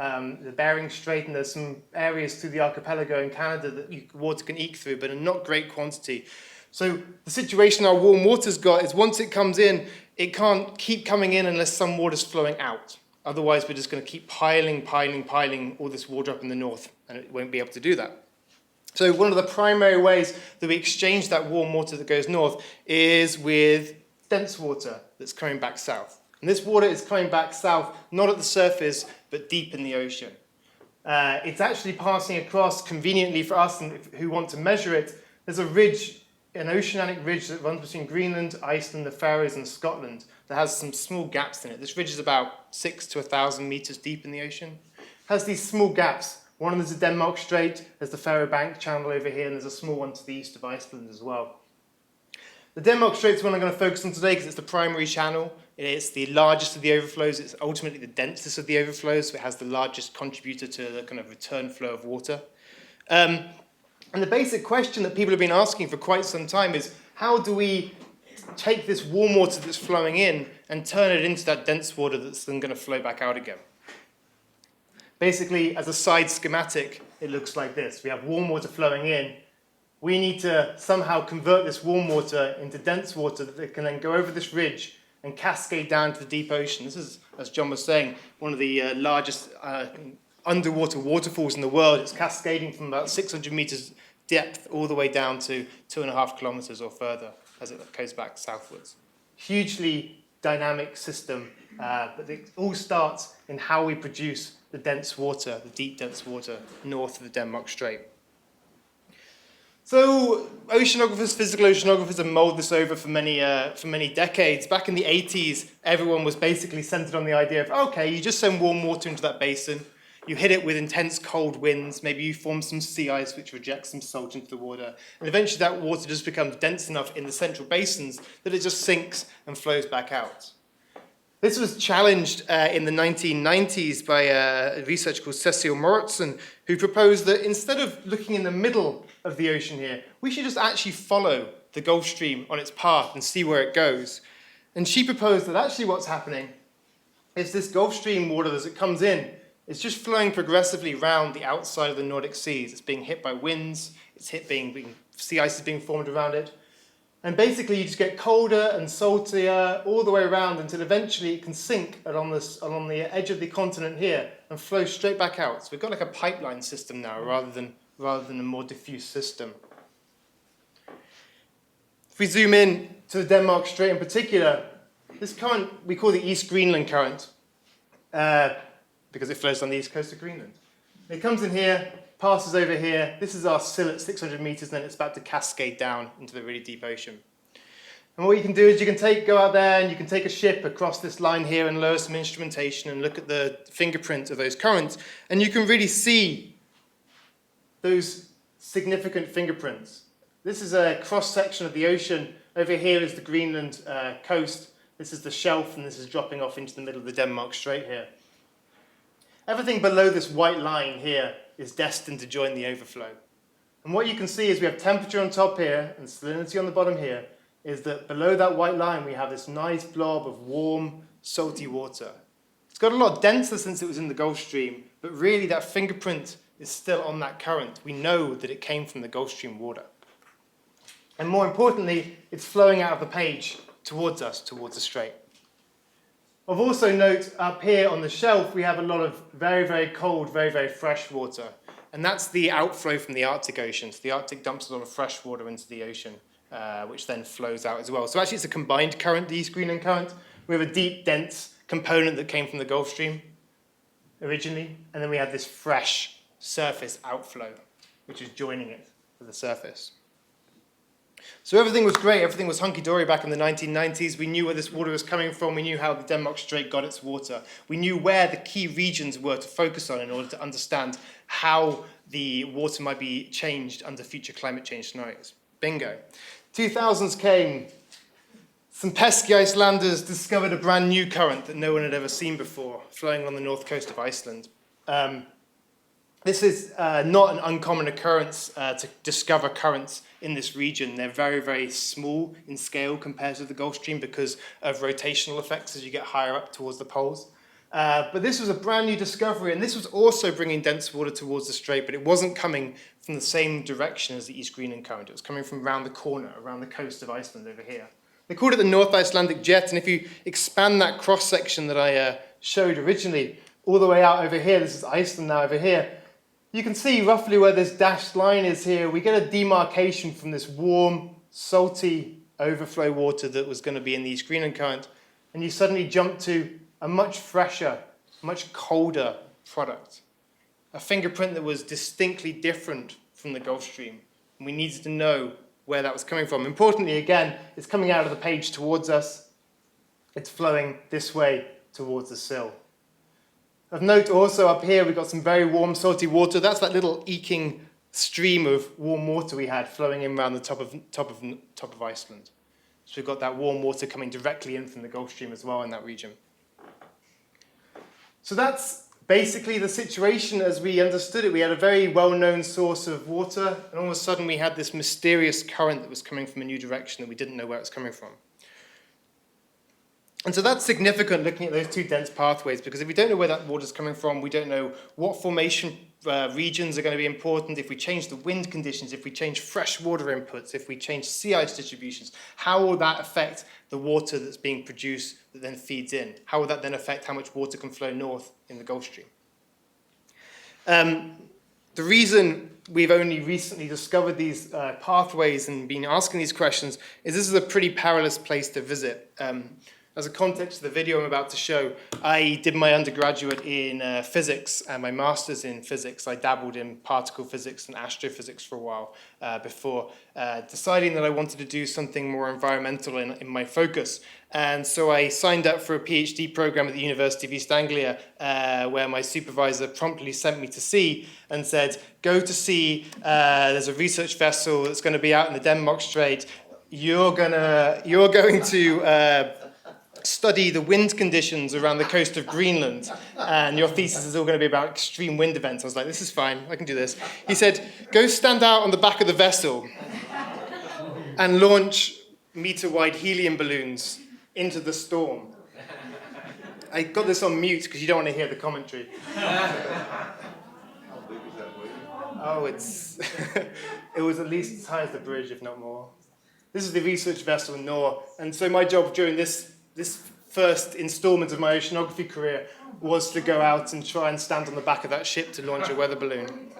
the Bering Strait, and there's some areas through the archipelago in Canada that water can eke through, but in not great quantity. So the situation our warm water's got is once it comes in, it can't keep coming in unless some water's flowing out. Otherwise, we're just going to keep piling all this water up in the north, and it won't be able to do that. So one of the primary ways that we exchange that warm water that goes north is with dense water that's coming back south. And this water is coming back south, not at the surface, but deep in the ocean. It's actually passing across conveniently for us and who want to measure it. There's a ridge, an oceanic ridge that runs between Greenland, Iceland, the Faroes, and Scotland that has some small gaps in it. This ridge is about 6 to 1,000 meters deep in the ocean. It has these small gaps. One of them is the Denmark Strait, there's the Faroe Bank Channel over here, and there's a small one to the east of Iceland as well. The Denmark Strait is one I'm going to focus on today because it's the primary channel. It's the largest of the overflows. It's ultimately the densest of the overflows, so it has the largest contributor to the kind of return flow of water. And the basic question that people have been asking for quite some time is, how do we take this warm water that's flowing in and turn it into that dense water that's then going to flow back out again? Basically, as a side schematic, it looks like this. We have warm water flowing in. We need to somehow convert this warm water into dense water that can then go over this ridge and cascade down to the deep ocean. This is, as John was saying, one of the largest underwater waterfalls in the world. It's cascading from about 600 meters depth all the way down to 2.5 kilometers or further as it goes back southwards. Hugely dynamic system, but it all starts in how we produce the dense water, the deep dense water, north of the Denmark Strait. So oceanographers, physical oceanographers have mulled this over for many decades. Back in the 80s, everyone was basically centered on the idea of, okay, you just send warm water into that basin, you hit it with intense cold winds, maybe you form some sea ice which rejects some salt into the water, and eventually that water just becomes dense enough in the central basins that it just sinks and flows back out. This was challenged in the 1990s by a researcher called Cecil Moritzen, who proposed that instead of looking in the middle of the ocean here, we should just actually follow the Gulf Stream on its path and see where it goes. And she proposed that actually what's happening is this Gulf Stream water as it comes in, it's just flowing progressively round the outside of the Nordic seas. It's being hit by winds, it's sea ice is being formed around it. And basically you just get colder and saltier all the way around until eventually it can sink along the edge of the continent here and flow straight back out. So we've got like a pipeline system now rather than a more diffuse system. If we zoom in to the Denmark Strait in particular, this current we call the East Greenland current because it flows on the east coast of Greenland. It comes in here, passes over here. This is our sill at 600 meters, and then it's about to cascade down into the really deep ocean. And what you can do is you can go out there and you can take a ship across this line here and lower some instrumentation and look at the fingerprint of those currents, and you can really see those significant fingerprints. This is a cross-section of the ocean. Over here is the Greenland coast. This is the shelf, and this is dropping off into the middle of the Denmark Strait here. Everything below this white line here is destined to join the overflow. And what you can see is we have temperature on top here and salinity on the bottom here, is that below that white line we have this nice blob of warm, salty water. It's got a lot denser since it was in the Gulf Stream, but really that fingerprint is still on that current. We know that it came from the Gulf Stream water. And more importantly, it's flowing out of the page towards us, towards the strait. Of also note, up here on the shelf, we have a lot of very, very cold, very, very fresh water. And that's the outflow from the Arctic Ocean. So the Arctic dumps a lot of fresh water into the ocean, which then flows out as well. So actually it's a combined current, the East Greenland current. We have a deep, dense component that came from the Gulf Stream originally. And then we have this fresh surface outflow, which is joining it to the surface. So everything was great, everything was hunky-dory back in the 1990s. We knew where this water was coming from, we knew how the Denmark Strait got its water. We knew where the key regions were to focus on in order to understand how the water might be changed under future climate change scenarios. Bingo. 2000s came, some pesky Icelanders discovered a brand new current that no one had ever seen before, flowing on the north coast of Iceland. This is not an uncommon occurrence to discover currents in this region. They're very, very small in scale compared to the Gulf Stream because of rotational effects as you get higher up towards the poles. But this was a brand new discovery, and this was also bringing dense water towards the strait, but it wasn't coming from the same direction as the East Greenland current. It was coming from around the corner, around the coast of Iceland over here. They called it the North Icelandic Jet, and if you expand that cross-section that I showed originally, all the way out over here, this is Iceland now over here, you can see roughly where this dashed line is here. We get a demarcation from this warm, salty overflow water that was going to be in the East Greenland current, and you suddenly jump to a much fresher, much colder product. A fingerprint that was distinctly different from the Gulf Stream, and we needed to know where that was coming from. Importantly, again, it's coming out of the page towards us. It's flowing this way towards the sill. Of note also up here, we've got some very warm, salty water. That's that little eking stream of warm water we had flowing in around the top of Iceland. So we've got that warm water coming directly in from the Gulf Stream as well in that region. So that's basically the situation as we understood it. We had a very well-known source of water, and all of a sudden we had this mysterious current that was coming from a new direction that we didn't know where it was coming from. And so that's significant looking at those two dense pathways, because if we don't know where that water is coming from, we don't know what formation regions are going to be important. If we change the wind conditions, if we change fresh water inputs, if we change sea ice distributions, how will that affect the water that's being produced that then feeds in? How will that then affect how much water can flow north in the Gulf Stream? The reason we've only recently discovered these pathways and been asking these questions is this is a pretty perilous place to visit. As a context to the video I'm about to show, I did my undergraduate in physics and my master's in physics. I dabbled in particle physics and astrophysics for a while before deciding that I wanted to do something more environmental in my focus. And so I signed up for a PhD program at the University of East Anglia, where my supervisor promptly sent me to sea and said, go to sea, there's a research vessel that's going to be out in the Denmark Strait. You're going to study the wind conditions around the coast of Greenland, and your thesis is all going to be about extreme wind events. I was like, this is fine, I can do this. He said, go stand out on the back of the vessel and launch meter-wide helium balloons into the storm. I got this on mute because you don't want to hear the commentary. How big is that wave? Oh, it was at least as high as the bridge, if not more. This is the research vessel Nor, and so my job during this first installment of my oceanography career was to go out and try and stand on the back of that ship to launch a weather balloon.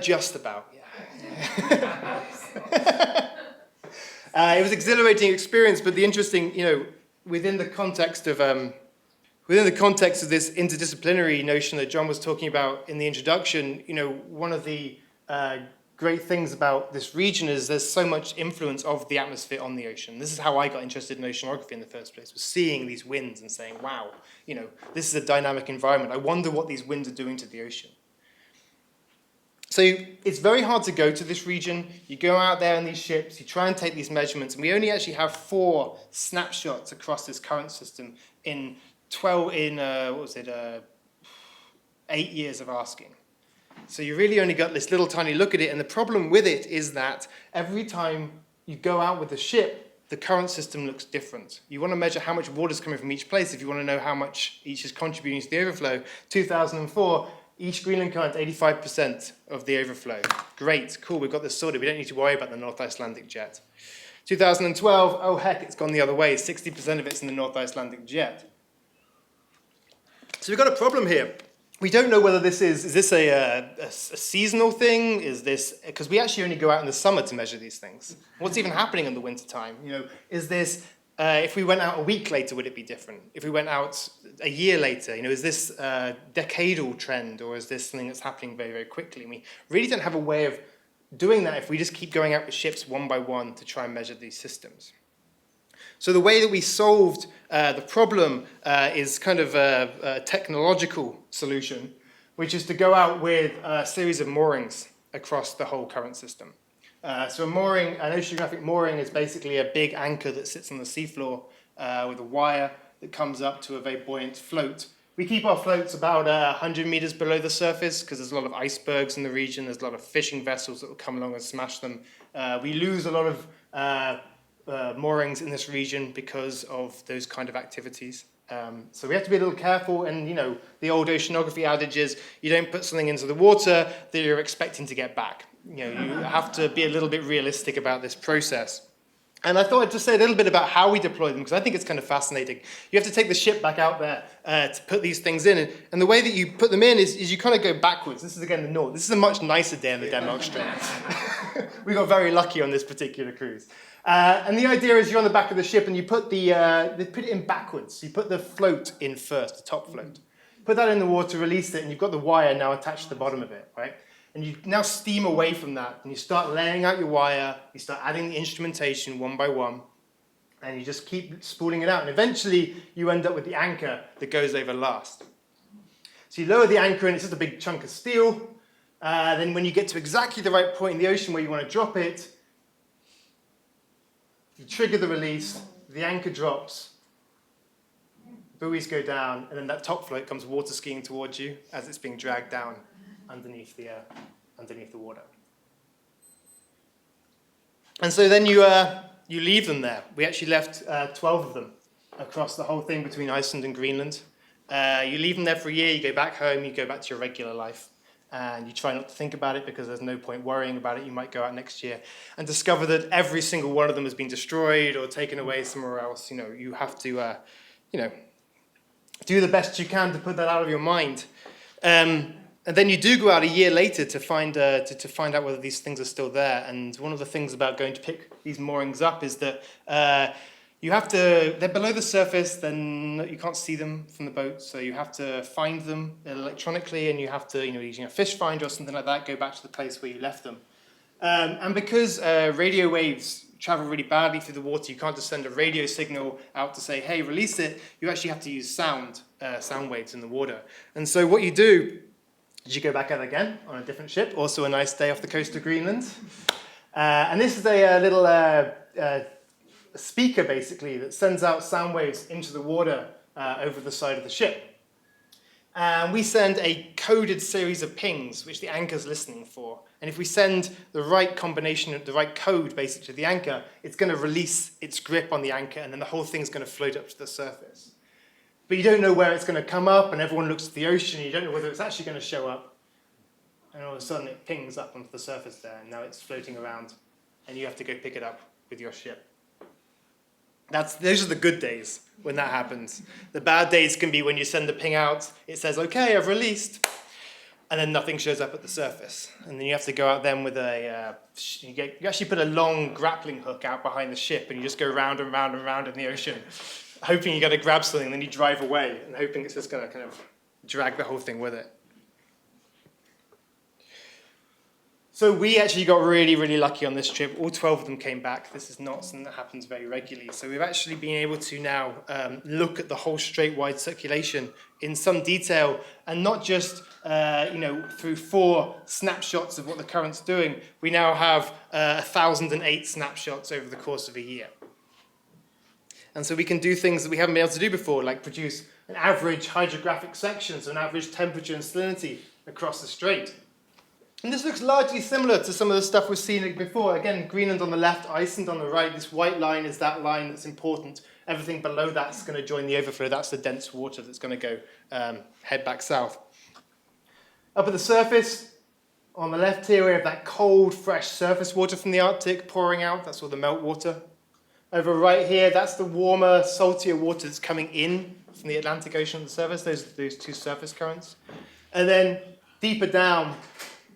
Just about, yeah. It was an exhilarating experience, but the interesting, within the context of this interdisciplinary notion that John was talking about in the introduction, one of the great things about this region is there's so much influence of the atmosphere on the ocean. This is how I got interested in oceanography in the first place, was seeing these winds and saying, wow, this is a dynamic environment. I wonder what these winds are doing to the ocean. So it's very hard to go to this region. You go out there in these ships, you try and take these measurements, and we only actually have 4 snapshots across this current system in 8 years of asking. So you really only got this little tiny look at it, and the problem with it is that every time you go out with the ship, the current system looks different. You want to measure how much water is coming from each place if you want to know how much each is contributing to the overflow. 2004, East Greenland Current, 85% of the overflow. Great, cool, we've got this sorted. We don't need to worry about the North Icelandic jet. 2012, oh heck, it's gone the other way. 60% of it's in the North Icelandic jet. So we've got a problem here. We don't know whether this is this a seasonal thing? Is this, because we actually only go out in the summer to measure these things. What's even happening in the winter time? Is this, if we went out a week later, would it be different? If we went out a year later, is this a decadal trend, or is this something that's happening very, very quickly? We really don't have a way of doing that if we just keep going out with ships one by one to try and measure these systems. So the way that we solved the problem is kind of a technological solution, which is to go out with a series of moorings across the whole current system. So an oceanographic mooring is basically a big anchor that sits on the seafloor with a wire that comes up to a very buoyant float. We keep our floats about 100 meters below the surface because there's a lot of icebergs in the region. There's a lot of fishing vessels that will come along and smash them. We lose a lot of moorings in this region because of those kind of activities. So we have to be a little careful, and the old oceanography adage is you don't put something into the water that you're expecting to get back. You have to be a little bit realistic about this process. And I thought I'd just say a little bit about how we deploy them, because I think it's kind of fascinating. You have to take the ship back out there to put these things in, and the way that you put them in is you kind of go backwards. This is again the north. This is a much nicer day in the Denmark Strait. We got very lucky on this particular cruise. And the idea is you're on the back of the ship and you put they put it in backwards. You put the float in first, the top float. Put that in the water, release it, and you've got the wire now attached to the bottom of it, right? And you now steam away from that, and you start laying out your wire, you start adding the instrumentation one by one, and you just keep spooling it out, and eventually you end up with the anchor that goes over last. So you lower the anchor, and it's just a big chunk of steel. Then when you get to exactly the right point in the ocean where you want to drop it, you trigger the release, the anchor drops, buoys go down, and then that top float comes water skiing towards you as it's being dragged down underneath the water. And so then you leave them there. We actually left 12 of them across the whole thing between Iceland and Greenland. You leave them there for a year, you go back home, you go back to your regular life, and you try not to think about it because there's no point worrying about it. You might go out next year and discover that every single one of them has been destroyed or taken away somewhere else. You have to, do the best you can to put that out of your mind. And then you do go out a year later to find out whether these things are still there. And one of the things about going to pick these moorings up is that they're below the surface, then you can't see them from the boat, so you have to find them electronically, and you have to, using a fish finder or something like that, go back to the place where you left them. And because radio waves travel really badly through the water, you can't just send a radio signal out to say, hey, release it. You actually have to use sound waves in the water. And so what you do is you go back out again on a different ship, also a nice day off the coast of Greenland. And this is a little speaker, basically, that sends out sound waves into the water over the side of the ship. And we send a coded series of pings, which the anchor's listening for. And if we send the right combination, the right code, basically, to the anchor, it's going to release its grip on the anchor, and then the whole thing's going to float up to the surface. But you don't know where it's going to come up, and everyone looks at the ocean, and you don't know whether it's actually going to show up. And all of a sudden, it pings up onto the surface there, and now it's floating around, and you have to go pick it up with your ship. Those are the good days when that happens. The bad days can be when you send the ping out, it says, okay, I've released, and then nothing shows up at the surface. And then you have to go out then with you actually put a long grappling hook out behind the ship, and you just go round and round and round in the ocean, hoping you're going to grab something, and then you drive away, and hoping it's just going to kind of drag the whole thing with it. So we actually got really, really lucky on this trip. All 12 of them came back. This is not something that happens very regularly. So we've actually been able to now look at the whole strait-wide circulation in some detail, and not just through 4 snapshots of what the current's doing. We now have 1,008 snapshots over the course of a year. And so we can do things that we haven't been able to do before, like produce an average hydrographic section, so an average temperature and salinity across the strait. And this looks largely similar to some of the stuff we've seen before. Again, Greenland on the left, Iceland on the right. This white line is that line that's important. Everything below that's going to join the overflow. That's the dense water that's going to go head back south. Up at the surface, on the left here, we have that cold, fresh surface water from the Arctic pouring out. That's all the meltwater. Over right here, that's the warmer, saltier water that's coming in from the Atlantic Ocean on the surface. Those 2 surface currents. And then deeper down,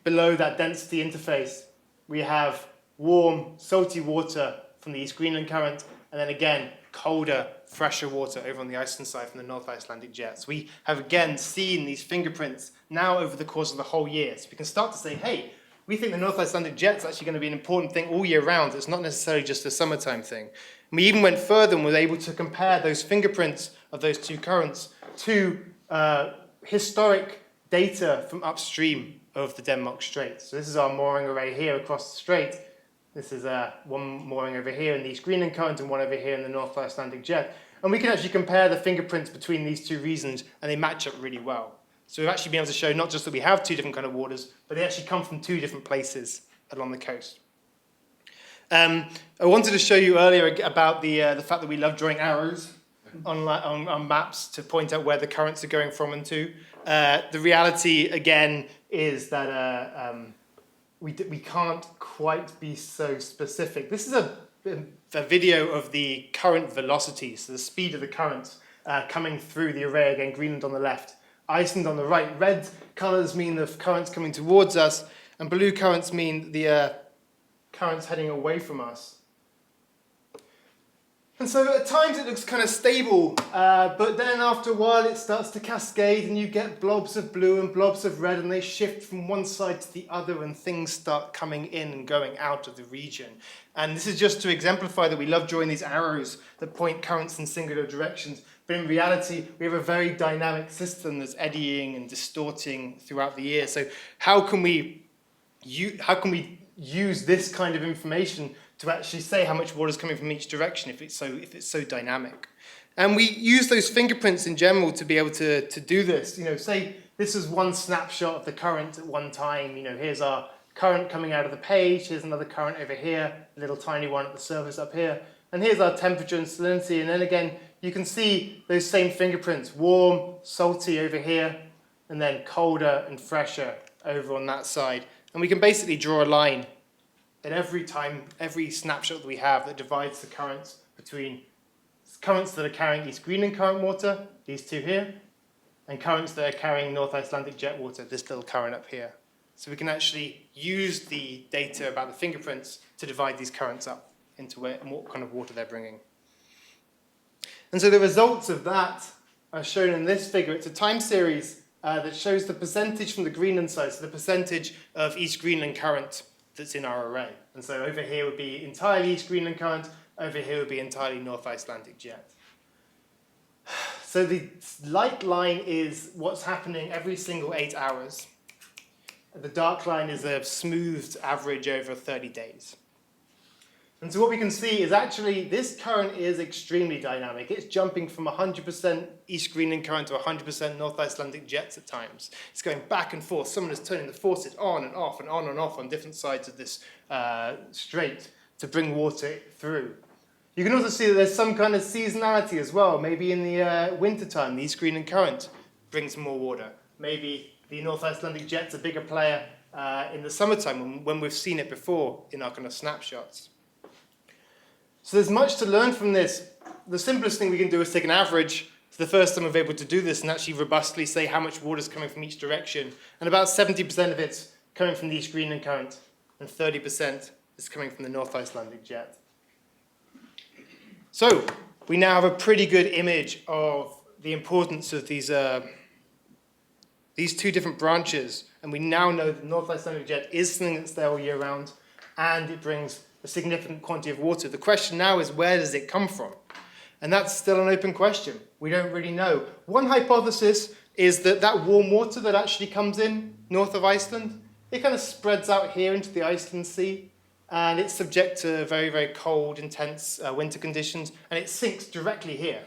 below that density interface, we have warm, salty water from the East Greenland current, and then again, colder, fresher water over on the Iceland side from the North Icelandic jets. We have again seen these fingerprints now over the course of the whole year. So we can start to say, hey, we think the North Icelandic jet's actually going to be an important thing all year round. It's not necessarily just a summertime thing. And we even went further and were able to compare those fingerprints of those 2 currents to historic data from upstream of the Denmark Strait. So this is our mooring array here across the strait. This is one mooring over here in the East Greenland current and one over here in the North Icelandic jet. And we can actually compare the fingerprints between these 2 regions, and they match up really well. So we've actually been able to show not just that we have 2 different kind of waters, but they actually come from 2 different places along the coast. I wanted to show you earlier about the fact that we love drawing arrows on maps to point out where the currents are going from and to. The reality, again, is that we can't quite be so specific. This is a video of the current velocity, so the speed of the currents coming through the array. Again, Greenland on the left, Iceland on the right. Red colours mean the currents coming towards us, and blue currents mean the currents heading away from us. And so at times it looks kind of stable, but then after a while it starts to cascade and you get blobs of blue and blobs of red, and they shift from one side to the other and things start coming in and going out of the region. And this is just to exemplify that we love drawing these arrows that point currents in singular directions, but in reality we have a very dynamic system that's eddying and distorting throughout the year. So how can we use this kind of information to actually say how much water is coming from each direction if it's so dynamic? And we use those fingerprints in general to be able to do this. Say this is one snapshot of the current at one time. Here's our current coming out of the page. Here's another current over here, a little tiny one at the surface up here. And here's our temperature and salinity. And then again, you can see those same fingerprints, warm, salty over here, and then colder and fresher over on that side. And we can basically draw a line at every snapshot that we have that divides the currents between currents that are carrying East Greenland current water, these 2 here, and currents that are carrying North Icelandic jet water, this little current up here. So we can actually use the data about the fingerprints to divide these currents up into what kind of water they're bringing. And so the results of that are shown in this figure. It's a time series that shows the percentage from the Greenland side, so the percentage of East Greenland current that's in our array. And so over here would be entirely East Greenland current, over here would be entirely North Icelandic jet. So the light line is what's happening every single 8 hours. The dark line is a smoothed average over 30 days. And so what we can see is actually this current is extremely dynamic. It's jumping from 100% East Greenland current to 100% North Icelandic jets at times. It's going back and forth. Someone is turning the faucet on and off and on and off on different sides of this strait to bring water through. You can also see that there's some kind of seasonality as well. Maybe in the wintertime, the East Greenland current brings more water. Maybe the North Icelandic jet's a bigger player in the summertime when we've seen it before in our kind of snapshots. So there's much to learn from this. The simplest thing we can do is take an average. It's the first time we've been able to do this and actually robustly say how much water is coming from each direction. And about 70% of it's coming from the East Greenland current, and 30% is coming from the North Icelandic jet. So we now have a pretty good image of the importance of these two different branches. And we now know that the North Icelandic jet is something that's there all year round, and it brings a significant quantity of water. The question now is, where does it come from? And that's still an open question. We don't really know. One hypothesis is that that warm water that actually comes in north of Iceland, it kind of spreads out here into the Iceland Sea, and it's subject to very, very cold, intense winter conditions, and it sinks directly here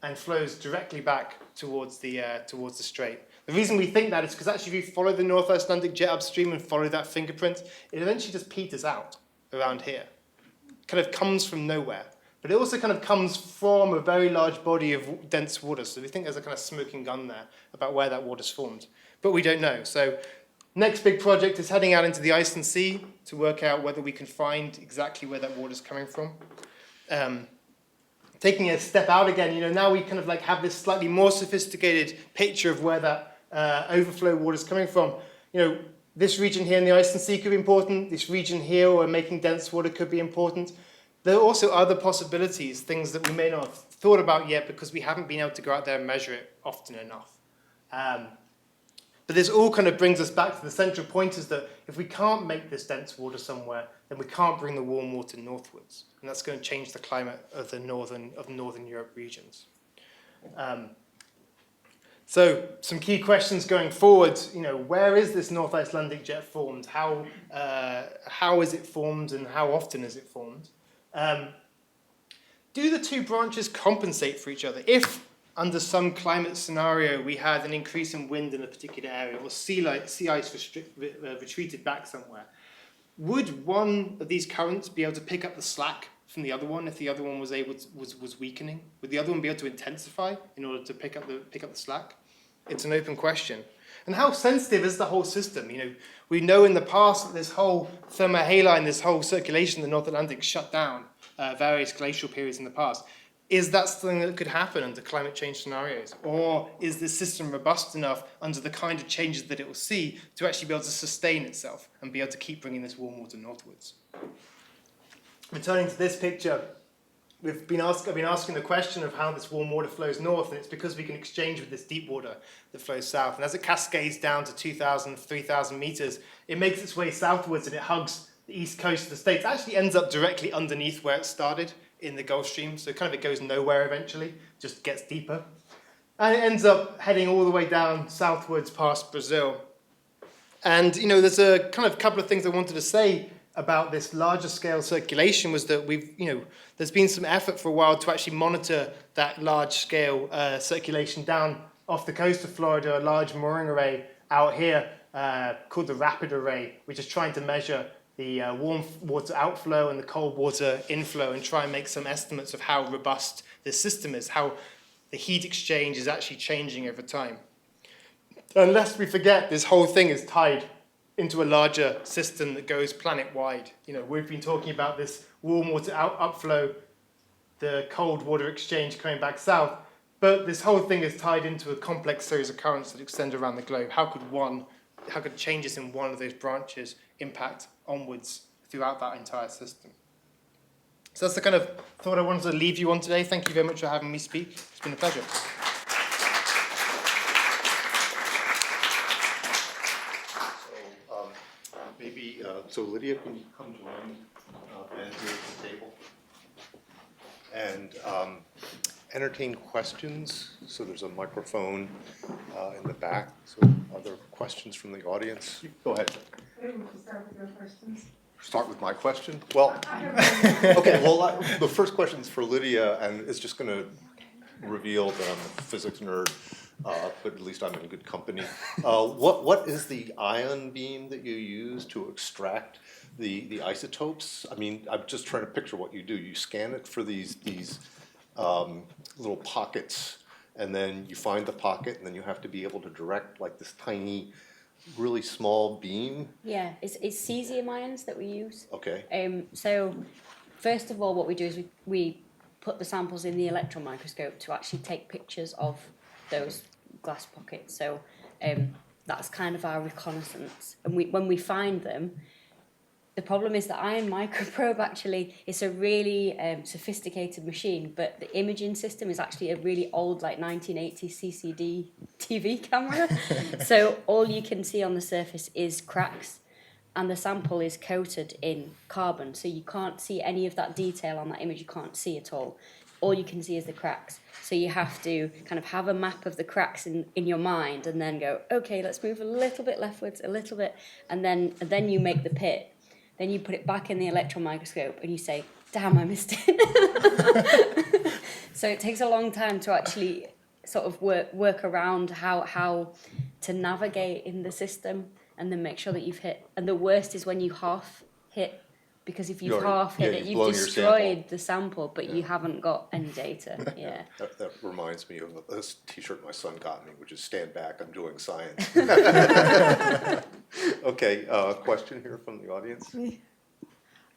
and flows directly back towards the strait. The reason we think that is because actually if you follow the North Icelandic jet upstream and follow that fingerprint, it eventually just peters out around here. It kind of comes from nowhere. But it also kind of comes from a very large body of dense water. So we think there's a kind of smoking gun there about where that water's formed. But we don't know. So next big project is heading out into the Iceland Sea to work out whether we can find exactly where that water's coming from. Taking a step out again, now we kind of like have this slightly more sophisticated picture of where that overflow water's coming from. This region here in the Iceland Sea could be important. This region here where making dense water could be important. There are also other possibilities, things that we may not have thought about yet because we haven't been able to go out there and measure it often enough. But this all kind of brings us back to the central point is that if we can't make this dense water somewhere, then we can't bring the warm water northwards. And that's going to change the climate of the northern Europe regions. So some key questions going forward, where is this North Icelandic jet formed? How is it formed and how often is it formed? Do the two branches compensate for each other? If under some climate scenario we had an increase in wind in a particular area or sea ice retreated back somewhere, would one of these currents be able to pick up the slack from the other one if the other one was weakening? Would the other one be able to intensify in order to pick up the slack? It's an open question. And how sensitive is the whole system? We know in the past that this whole thermohaline, this whole circulation in the North Atlantic shut down various glacial periods in the past. Is that something that could happen under climate change scenarios? Or is this system robust enough under the kind of changes that it will see to actually be able to sustain itself and be able to keep bringing this warm water northwards? Returning to this picture, I've been asking the question of how this warm water flows north, and it's because we can exchange with this deep water that flows south. And as it cascades down to 2,000, 3,000 meters, it makes its way southwards and it hugs the east coast of the States. It actually ends up directly underneath where it started in the Gulf Stream. So kind of it goes nowhere eventually, just gets deeper. And it ends up heading all the way down southwards past Brazil. And, there's a kind of couple of things I wanted to say about this larger scale circulation was that there's been some effort for a while to actually monitor that large scale circulation down off the coast of Florida, a large mooring array out here called the Rapid Array, which is trying to measure the warm water outflow and the cold water inflow and try and make some estimates of how robust this system is, how the heat exchange is actually changing over time. And lest we forget, this whole thing is tied into a larger system that goes planet-wide. We've been talking about this warm water upflow, the cold water exchange coming back south, but this whole thing is tied into a complex series of currents that extend around the globe. How could changes in one of those branches impact onwards throughout that entire system? So that's the kind of thought I wanted to leave you on today. Thank you very much for having me speak. It's been a pleasure. Maybe, so Lydia, can you come join Ben here at the table? And entertain questions. So there's a microphone in the back. So are there questions from the audience? Go ahead. Maybe we can start with your questions. Start with my question? Well, okay, well, the first question's for Lydia, and it's just gonna reveal that I'm a physics nerd, but at least I'm in good company. What is the ion beam that you use to extract the isotopes? I mean, I'm just trying to picture what you do. You scan it for these little pockets, and then you find the pocket, and then you have to be able to direct like this tiny, really small beam. Yeah, it's cesium ions that we use. Okay. So first of all, what we do is we put the samples in the electron microscope to actually take pictures of those glass pockets. So that's kind of our reconnaissance. And when we find them, the problem is that Ion Microprobe actually, it's a really sophisticated machine, but the imaging system is actually a really old, like 1980s CCD TV camera. So all you can see on the surface is cracks, and the sample is coated in carbon. So you can't see any of that detail on that image, you can't see at all. All you can see is the cracks. So you have to kind of have a map of the cracks in your mind and then go, okay, let's move a little bit leftwards, a little bit, and then you make the pit. Then you put it back in the electron microscope and you say, damn, I missed it. So it takes a long time to actually sort of work around how to navigate in the system and then make sure that you've hit. And the worst is when you half hit, because if you've half hit it, you've destroyed the sample, but you haven't got any data. Yeah. That reminds me of this T-shirt my son got me, which is "Stand back, I'm doing science." Okay, question here from the audience. Me?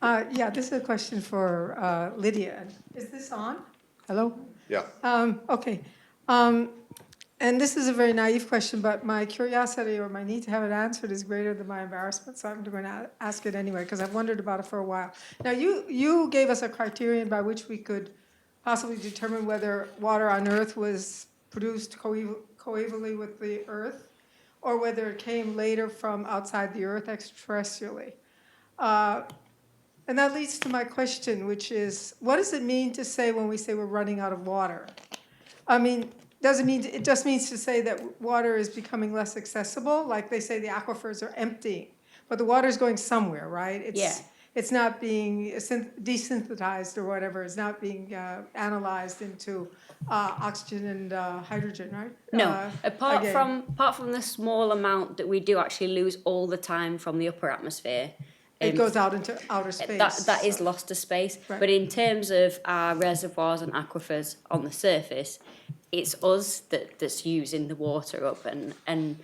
Yeah, this is a question for Lydia. Is this on? Hello? Yeah. Okay. And this is a very naive question, but my curiosity or my need to have it answered is greater than my embarrassment, so I'm going to ask it anyway, because I've wondered about it for a while. Now, you gave us a criterion by which we could possibly determine whether water on Earth was produced coevally with the Earth, or whether it came later from outside the Earth extraterrestrially. And that leads to my question, which is, what does it mean to say when we say we're running out of water? I mean, it just means to say that water is becoming less accessible, like they say the aquifers are emptying, but the water is going somewhere, right? It's not being desynthesized or whatever. It's not being analyzed into oxygen and hydrogen, right? No, apart from the small amount that we do actually lose all the time from the upper atmosphere. It goes out into outer space. That is lost to space. Right. But in terms of our reservoirs and aquifers on the surface, it's us that's using the water up, and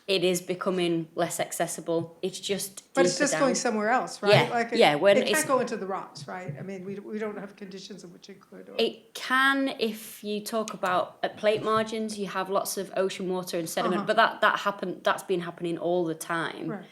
it is becoming less accessible. It's just But it's just down. going somewhere else, right? Yeah, when it it's, can't go into the rocks, right? I mean, we don't have conditions in which it could. Or, it can, if you talk about at plate margins, you have lots of ocean water and sediment, but that's been happening all the time. Right.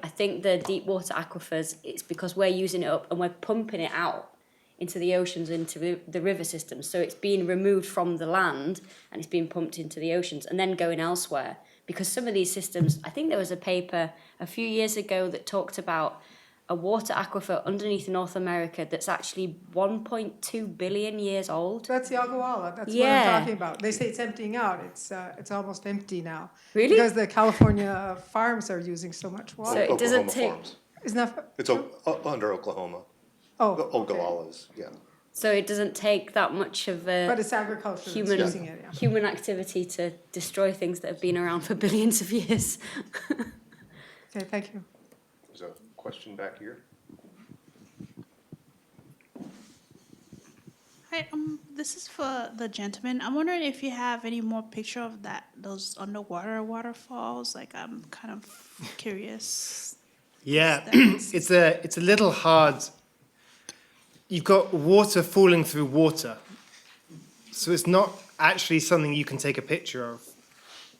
I think the deep water aquifers, it's because we're using it up and we're pumping it out into the oceans, into the river systems. So it's being removed from the land and it's being pumped into the oceans and then going elsewhere. Because some of these systems, I think there was a paper a few years ago that talked about a water aquifer underneath North America that's actually 1.2 billion years old. that's the Ogallala. That's what I'm talking about. They say it's emptying out. It's almost empty now. Really? Because the California farms are using so much water. So it doesn't Oklahoma take- farms. Isn't that? It's under Oklahoma. Oh, The okay. Ogalallas, yeah. So it doesn't take that much of But a it's agriculture that's human using it. Yeah. human activity to destroy things that have been around for billions of years. Okay, thank you. There's a question back here. Hi, this is for the gentleman. I'm wondering if you have any more picture of those underwater waterfalls. Like, I'm kind of curious. Yeah, it's a little hard. You've got water falling through water. So it's not actually something you can take a picture of.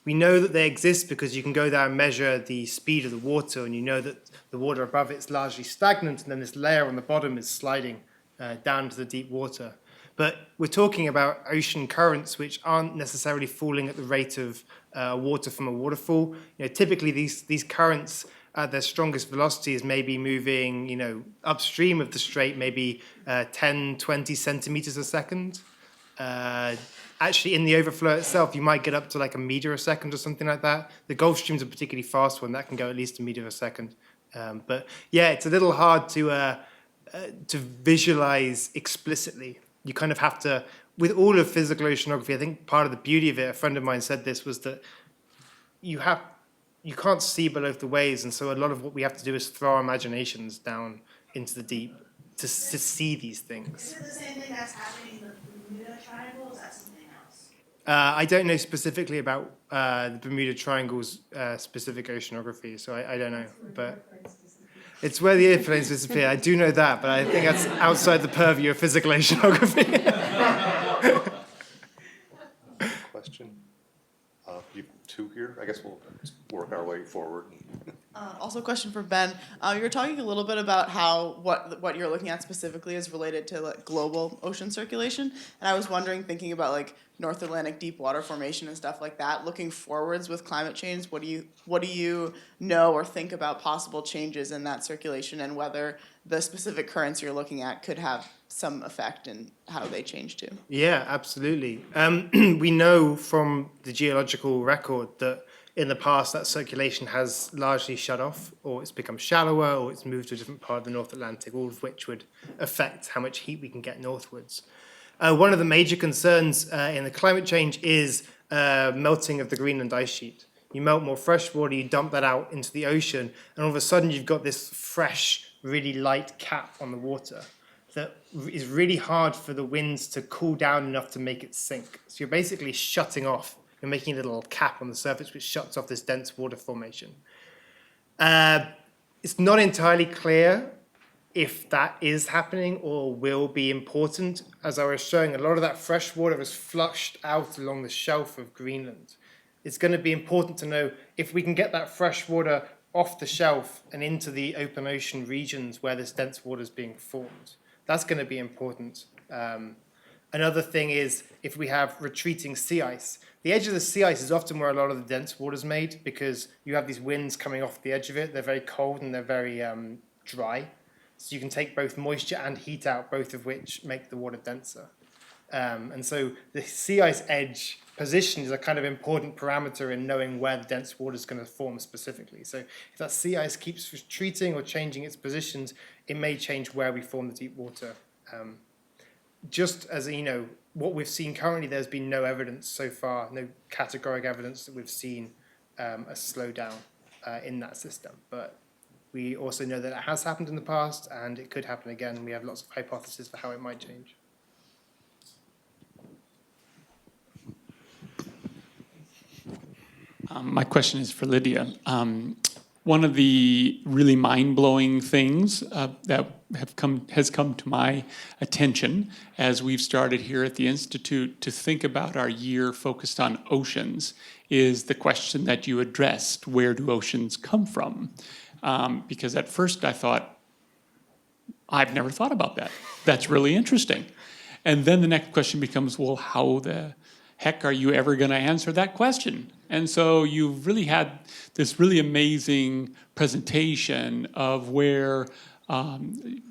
We know that they exist because you can go there and measure the speed of the water, and you know that the water above it is largely stagnant, and then this layer on the bottom is sliding down to the deep water. But we're talking about ocean currents which aren't necessarily falling at the rate of water from a waterfall. Typically these currents at their strongest velocity is maybe moving, upstream of the strait, maybe 10, 20 centimeters a second. Actually, in the overflow itself, you might get up to like a meter a second or something like that. The Gulf Stream's a particularly fast one. That can go at least a meter a second. But yeah, it's a little hard to visualize explicitly. You kind of have to, with all of physical oceanography, I think part of the beauty of it, a friend of mine said this, was that you can't see below the waves, and so a lot of what we have to do is throw our imaginations down into the deep to see these things. Is it the same thing that's happening in the Bermuda Triangle, or is that something else? I don't know specifically about the Bermuda Triangle's specific oceanography, so I don't know, but it's where the airplanes disappear. I do know that, but I think that's outside the purview of physical oceanography. Question? You two here? I guess we'll work our way forward. Also a question for Ben. You were talking a little bit about how what you're looking at specifically is related to like global ocean circulation, and I was wondering, thinking about like North Atlantic deep water formation and stuff like that, looking forwards with climate change, what do you know or think about possible changes in that circulation, and whether the specific currents you're looking at could have some effect in how they change too? Yeah, absolutely. We know from the geological record that in the past that circulation has largely shut off, or it's become shallower, or it's moved to a different part of the North Atlantic, all of which would affect how much heat we can get northwards. One of the major concerns in the climate change is melting of the Greenland ice sheet. You melt more fresh water, you dump that out into the ocean, and all of a sudden you've got this fresh, really light cap on the water that is really hard for the winds to cool down enough to make it sink. So you're basically shutting off, you're making a little cap on the surface which shuts off this dense water formation. It's not entirely clear if that is happening or will be important. As I was showing, a lot of that fresh water is flushed out along the shelf of Greenland. It's going to be important to know if we can get that fresh water off the shelf and into the open ocean regions where this dense water is being formed. That's going to be important. Another thing is if we have retreating sea ice. The edge of the sea ice is often where a lot of the dense water is made, because you have these winds coming off the edge of it. They're very cold and they're very dry. So you can take both moisture and heat out, both of which make the water denser. And so the sea ice edge position is a kind of important parameter in knowing where the dense water is going to form specifically. So if that sea ice keeps retreating or changing its positions, it may change where we form the deep water. Just as what we've seen currently, there's been no evidence so far, no categoric evidence that we've seen a slowdown in that system. But we also know that it has happened in the past and it could happen again. We have lots of hypotheses for how it might change. My question is for Lydia. One of the really mind-blowing things that has come to my attention as we've started here at the Institute to think about our year focused on oceans is the question that you addressed: where do oceans come from? Because at first I thought, I've never thought about that. That's really interesting. And then the next question becomes, well, how the heck are you ever going to answer that question? And so you've really had this really amazing presentation of where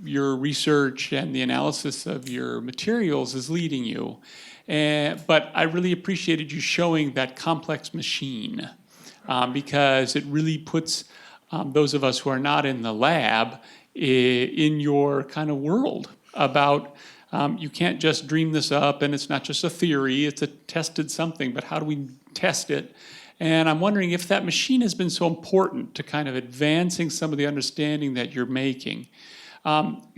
your research and the analysis of your materials is leading you. But I really appreciated you showing that complex machine because it really puts those of us who are not in the lab in your kind of world about you can't just dream this up, and it's not just a theory, it's a tested something, but how do we test it? And I'm wondering if that machine has been so important to kind of advancing some of the understanding that you're making.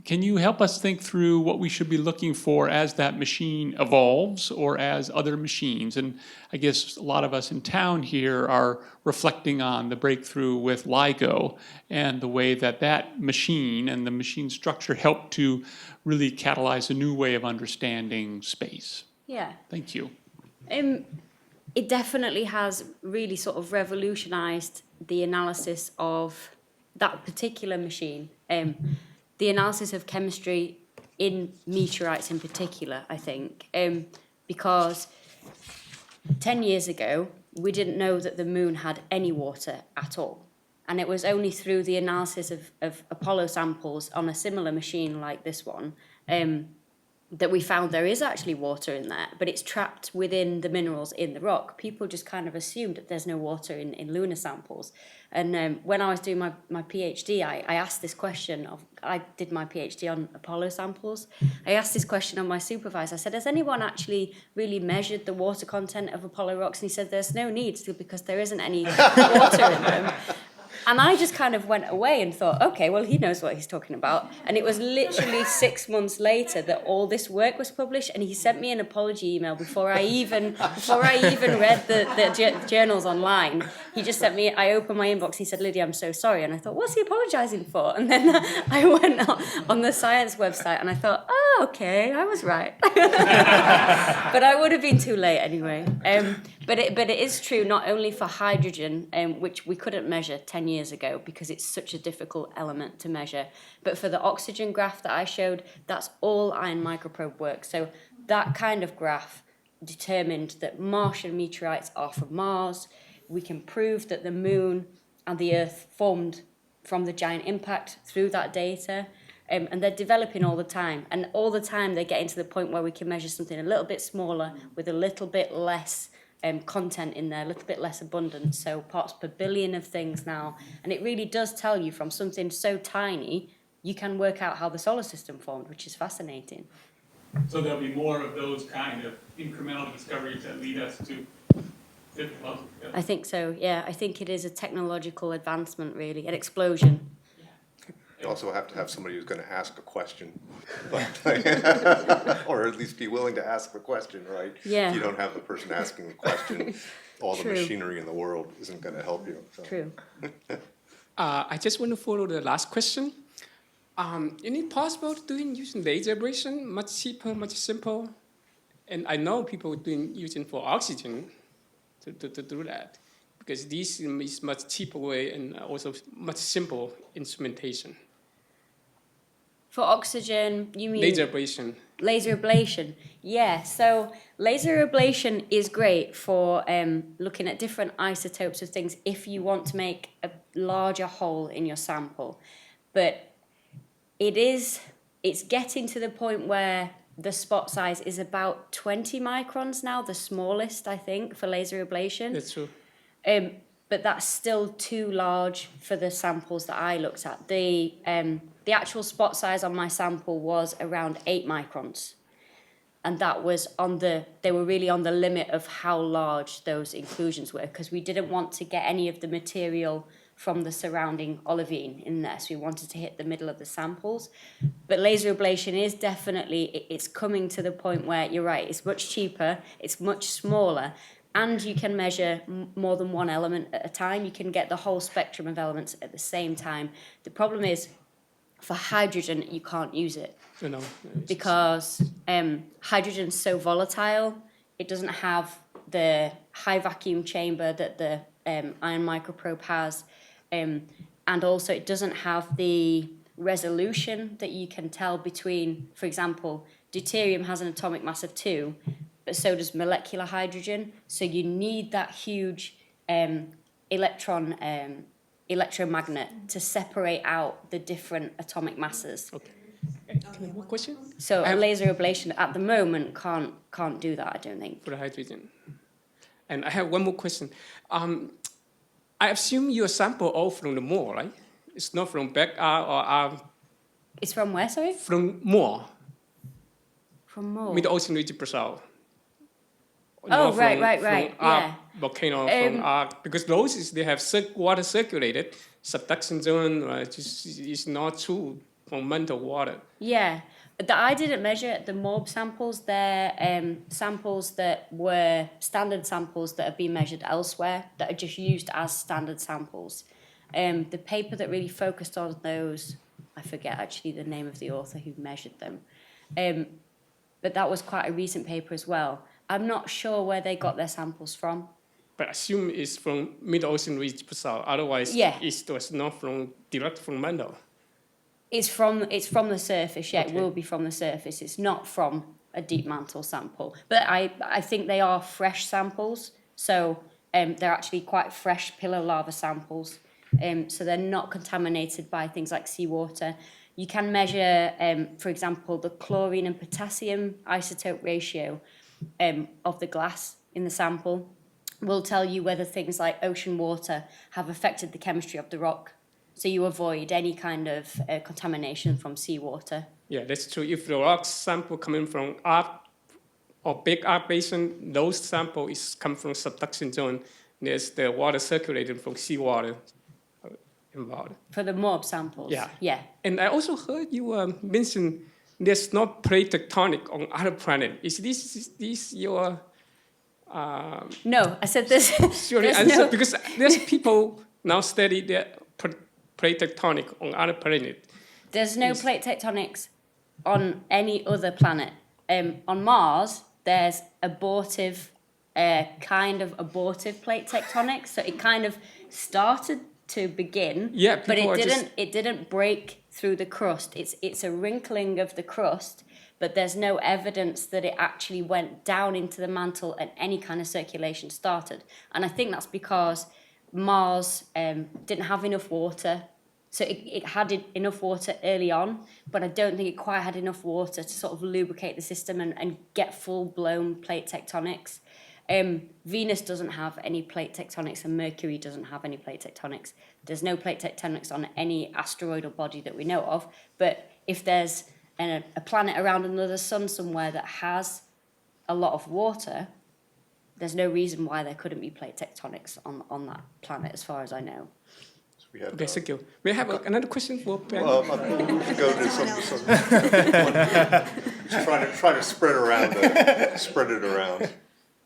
Can you help us think through what we should be looking for as that machine evolves or as other machines? And I guess a lot of us in town here are reflecting on the breakthrough with LIGO and the way that that machine and the machine structure helped to really catalyze a new way of understanding space. Yeah. Thank you. It definitely has really sort of revolutionized the analysis of that particular machine. The analysis of chemistry in meteorites in particular, I think, because 10 years ago, we didn't know that the moon had any water at all. And it was only through the analysis of Apollo samples on a similar machine like this one that we found there is actually water in there, but it's trapped within the minerals in the rock. People just kind of assumed that there's no water in lunar samples. And when I was doing my PhD, I asked this question I did my PhD on Apollo samples. I asked this question on my supervisor. I said, has anyone actually really measured the water content of Apollo rocks? And he said, there's no need to, because there isn't any water in them. And I just kind of went away and thought, okay, well, he knows what he's talking about. And it was literally 6 months later that all this work was published, and he sent me an apology email before I even read the journals online. He just sent me, I opened my inbox, he said, Lydia, I'm so sorry. And I thought, what's he apologizing for? And then I went on the science website and I thought, oh, okay, I was right. But I would have been too late anyway. But it is true not only for hydrogen, which we couldn't measure 10 years ago because it's such a difficult element to measure, but for the oxygen graph that I showed, that's all iron microprobe work. So that kind of graph determined that Martian meteorites are from Mars. We can prove that the moon and the Earth formed from the giant impact through that data. And they're developing all the time. And all the time they're getting to the point where we can measure something a little bit smaller with a little bit less content in there, a little bit less abundance, so parts per billion of things now. And it really does tell you from something so tiny, you can work out how the solar system formed, which is fascinating. So there'll be more of those kind of incremental discoveries that lead us to I think so, yeah. I think it is a technological advancement, really, an explosion. You also have to have somebody who's going to ask a question, or at least be willing to ask the question, right? Yeah. If you don't have the person asking the question, all the True. machinery in the world isn't going to help you. So. True. I just want to follow the last question. Is it possible to do it using laser ablation? Much cheaper, much simple. And I know people using for oxygen to do that, because this is much cheaper way and also much simple instrumentation. For oxygen, you mean... Laser ablation. Laser ablation, yeah. So laser ablation is great for looking at different isotopes of things if you want to make a larger hole in your sample. But it's getting to the point where the spot size is about 20 microns now, the smallest, I think, for laser ablation. That's true. But that's still too large for the samples that I looked at. The actual spot size on my sample was around 8 microns. And that was they were really on the limit of how large those inclusions were, because we didn't want to get any of the material from the surrounding olivine in there. So we wanted to hit the middle of the samples. But laser ablation is definitely, it's coming to the point where you're right, it's much cheaper, it's much smaller, and you can measure more than one element at a time. You can get the whole spectrum of elements at the same time. The problem is, for hydrogen, you can't use it. You know, Because hydrogen's so volatile, it doesn't have the high vacuum chamber that the iron microprobe has. And also it doesn't have the resolution that you can tell between, for example, deuterium has an atomic mass of 2, but so does molecular hydrogen. So you need that huge electromagnet to separate out the different atomic masses. okay. One question So I have- laser ablation at the moment can't do that, I don't think. for the hydrogen. And I have one more question. I assume your sample all from the moor, right? It's not from back or It's from where, sorry? from moor, From Moore. Mid-Ocean region, Brazil. Oh, right, from yeah. Volcano because those they have water circulated, subduction zone is not true fundamental water. Yeah, I didn't measure the MORB samples. They're samples that were standard samples that have been measured elsewhere that are just used as standard samples. The paper that really focused on those, I forget actually the name of the author who measured them, but that was quite a recent paper as well. I'm not sure where they got their samples from. But I assume it's from Mid-Ocean region, Brazil. Otherwise, Yeah. it was not from direct from Mendel. It's from the surface, yeah, it Okay. will be from the surface. It's not from a deep mantle sample. But I think they are fresh samples, so they're actually quite fresh pillow lava samples. So they're not contaminated by things like seawater. You can measure, for example, the chlorine and potassium isotope ratio of the glass in the sample. Will tell you whether things like ocean water have affected the chemistry of the rock. So you avoid any kind of contamination from seawater. Yeah, that's true. If the rock sample coming from arc or big arc basin, those sample is come from subduction zone. There's the water circulating from seawater involved. For the MORB samples? Yeah. Yeah. And I also heard you mention there's no plate tectonic on other planet. Is this your No, I said this. surely there's answer? no- Because there's people now study the plate tectonic on other planet. There's no plate tectonics on any other planet. On Mars, there's kind of abortive plate tectonics. So it kind of started to begin, Yeah, but people are it didn't break through the crust. It's a wrinkling of the crust, but there's no evidence that it actually went down into the mantle and any kind of circulation started. And I think that's because Mars didn't have enough water. So it had enough water early on, but I don't think it quite had enough water to sort of lubricate the system and get full-blown plate tectonics. Venus doesn't have any plate tectonics and Mercury doesn't have any plate tectonics. There's no plate tectonics on any asteroidal body that we know of, but if there's a planet around another sun somewhere that has a lot of water, there's no reason why there couldn't be plate tectonics on that planet as far as I know. We had, Okay, thank you. May I have another question for Ben? we should go to some try to spread it around.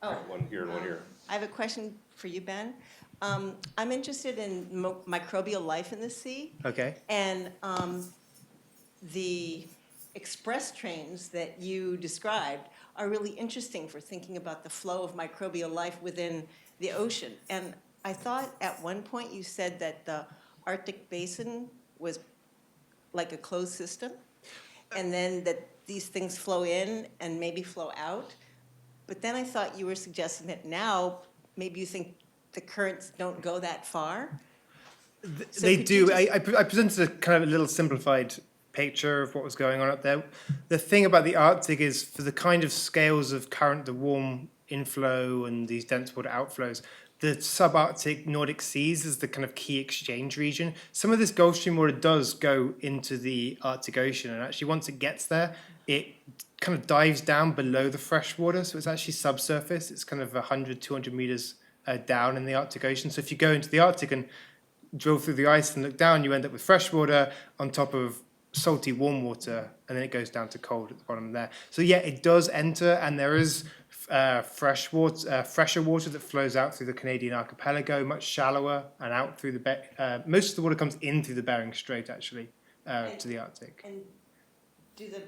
Oh. One here and one here. I have a question for you, Ben. I'm interested in microbial life in the sea. Okay. And the express trains that you described are really interesting for thinking about the flow of microbial life within the ocean. And I thought at one point you said that the Arctic Basin was like a closed system, and then that these things flow in and maybe flow out. But then I thought you were suggesting that now maybe you think the currents don't go that far. So They could you do. just- I presented a kind of a little simplified picture of what was going on up there. The thing about the Arctic is for the kind of scales of current, the warm inflow and these dense water outflows, the subarctic Nordic seas is the kind of key exchange region. Some of this Gulf Stream water does go into the Arctic Ocean, and actually once it gets there, it kind of dives down below the fresh water, so it's actually subsurface. It's kind of 100, 200 meters down in the Arctic Ocean. So if you go into the Arctic and drill through the ice and look down, you end up with fresh water on top of salty warm water, and then it goes down to cold at the bottom there. So yeah, it does enter, and there is fresher water that flows out through the Canadian archipelago, much shallower, and out through the most of the water comes in through the Bering Strait actually to the Arctic. And do the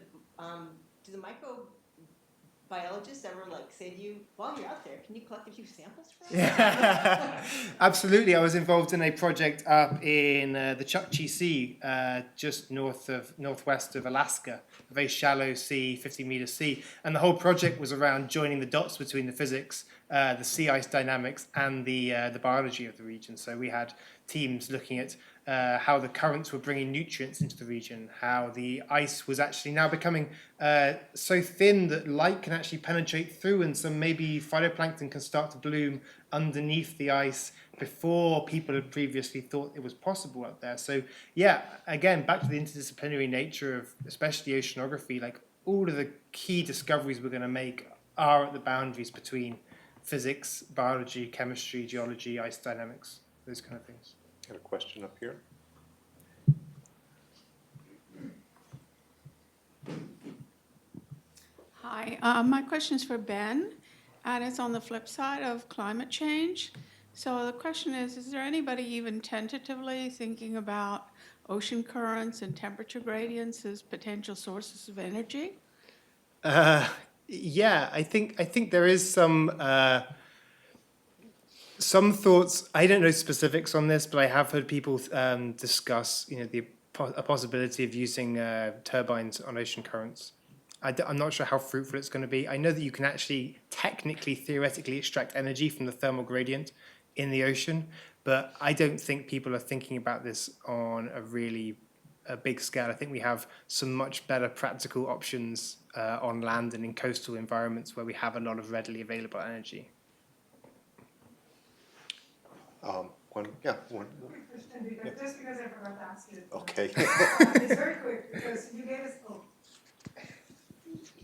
microbiologists ever say to you, while you're out there, can you collect a few samples for us? Yeah, absolutely. I was involved in a project up in the Chukchi Sea, just northwest of Alaska, a very shallow sea, 50-meter sea, and the whole project was around joining the dots between the physics, the sea ice dynamics, and the biology of the region. So we had teams looking at how the currents were bringing nutrients into the region, how the ice was actually now becoming so thin that light can actually penetrate through, and some maybe phytoplankton can start to bloom underneath the ice before people had previously thought it was possible up there. So yeah, again, back to the interdisciplinary nature of especially oceanography, all of the key discoveries we're going to make are at the boundaries between physics, biology, chemistry, geology, ice dynamics, those kind of things. Got a question up here. Hi, my question is for Ben, and it's on the flip side of climate change. So the question is there anybody even tentatively thinking about ocean currents and temperature gradients as potential sources of energy? Yeah, I think there is some thoughts. I don't know specifics on this, but I have heard people discuss, the a possibility of using turbines on ocean currents. I'm not sure how fruitful it's going to be. I know that you can actually technically, theoretically extract energy from the thermal gradient in the ocean, but I don't think people are thinking about this on a big scale. I think we have some much better practical options on land and in coastal environments where we have a lot of readily available energy. One. Just because I forgot to ask you. Okay. It's very quick, because you gave us,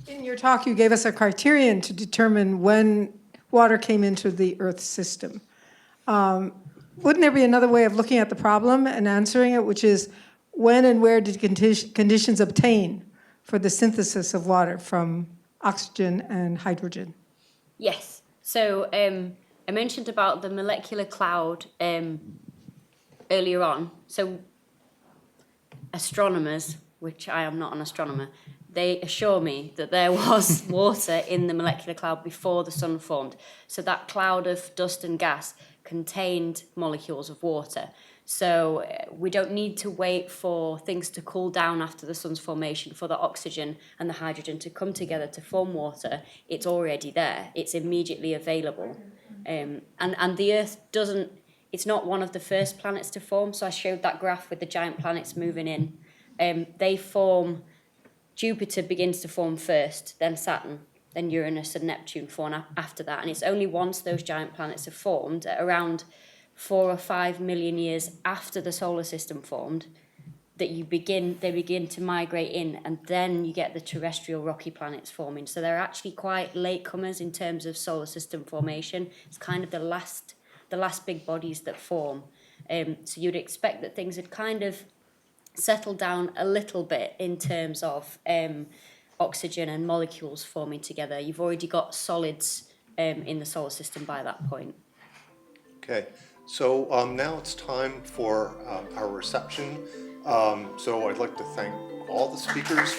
in your talk, you gave us a criterion to determine when water came into the Earth system. Wouldn't there be another way of looking at the problem and answering it, which is when and where did conditions obtain for the synthesis of water from oxygen and hydrogen? Yes. So I mentioned about the molecular cloud earlier on. So astronomers, which I am not an astronomer, they assure me that there was water in the molecular cloud before the sun formed. So that cloud of dust and gas contained molecules of water. So we don't need to wait for things to cool down after the sun's formation for the oxygen and the hydrogen to come together to form water. It's already there. It's immediately available. And the Earth doesn't, it's not one of the first planets to form. So I showed that graph with the giant planets moving in. They form, Jupiter begins to form first, then Saturn, then Uranus and Neptune form after that. And it's only once those giant planets are formed, at around 4 or 5 million years after the solar system formed, that they begin to migrate in, and then you get the terrestrial rocky planets forming. So they're actually quite latecomers in terms of solar system formation. It's kind of the last big bodies that form. So you'd expect that things had kind of settled down a little bit in terms of oxygen and molecules forming together. You've already got solids in the solar system by that point. Okay, so now it's time for our reception. So I'd like to thank all the speakers.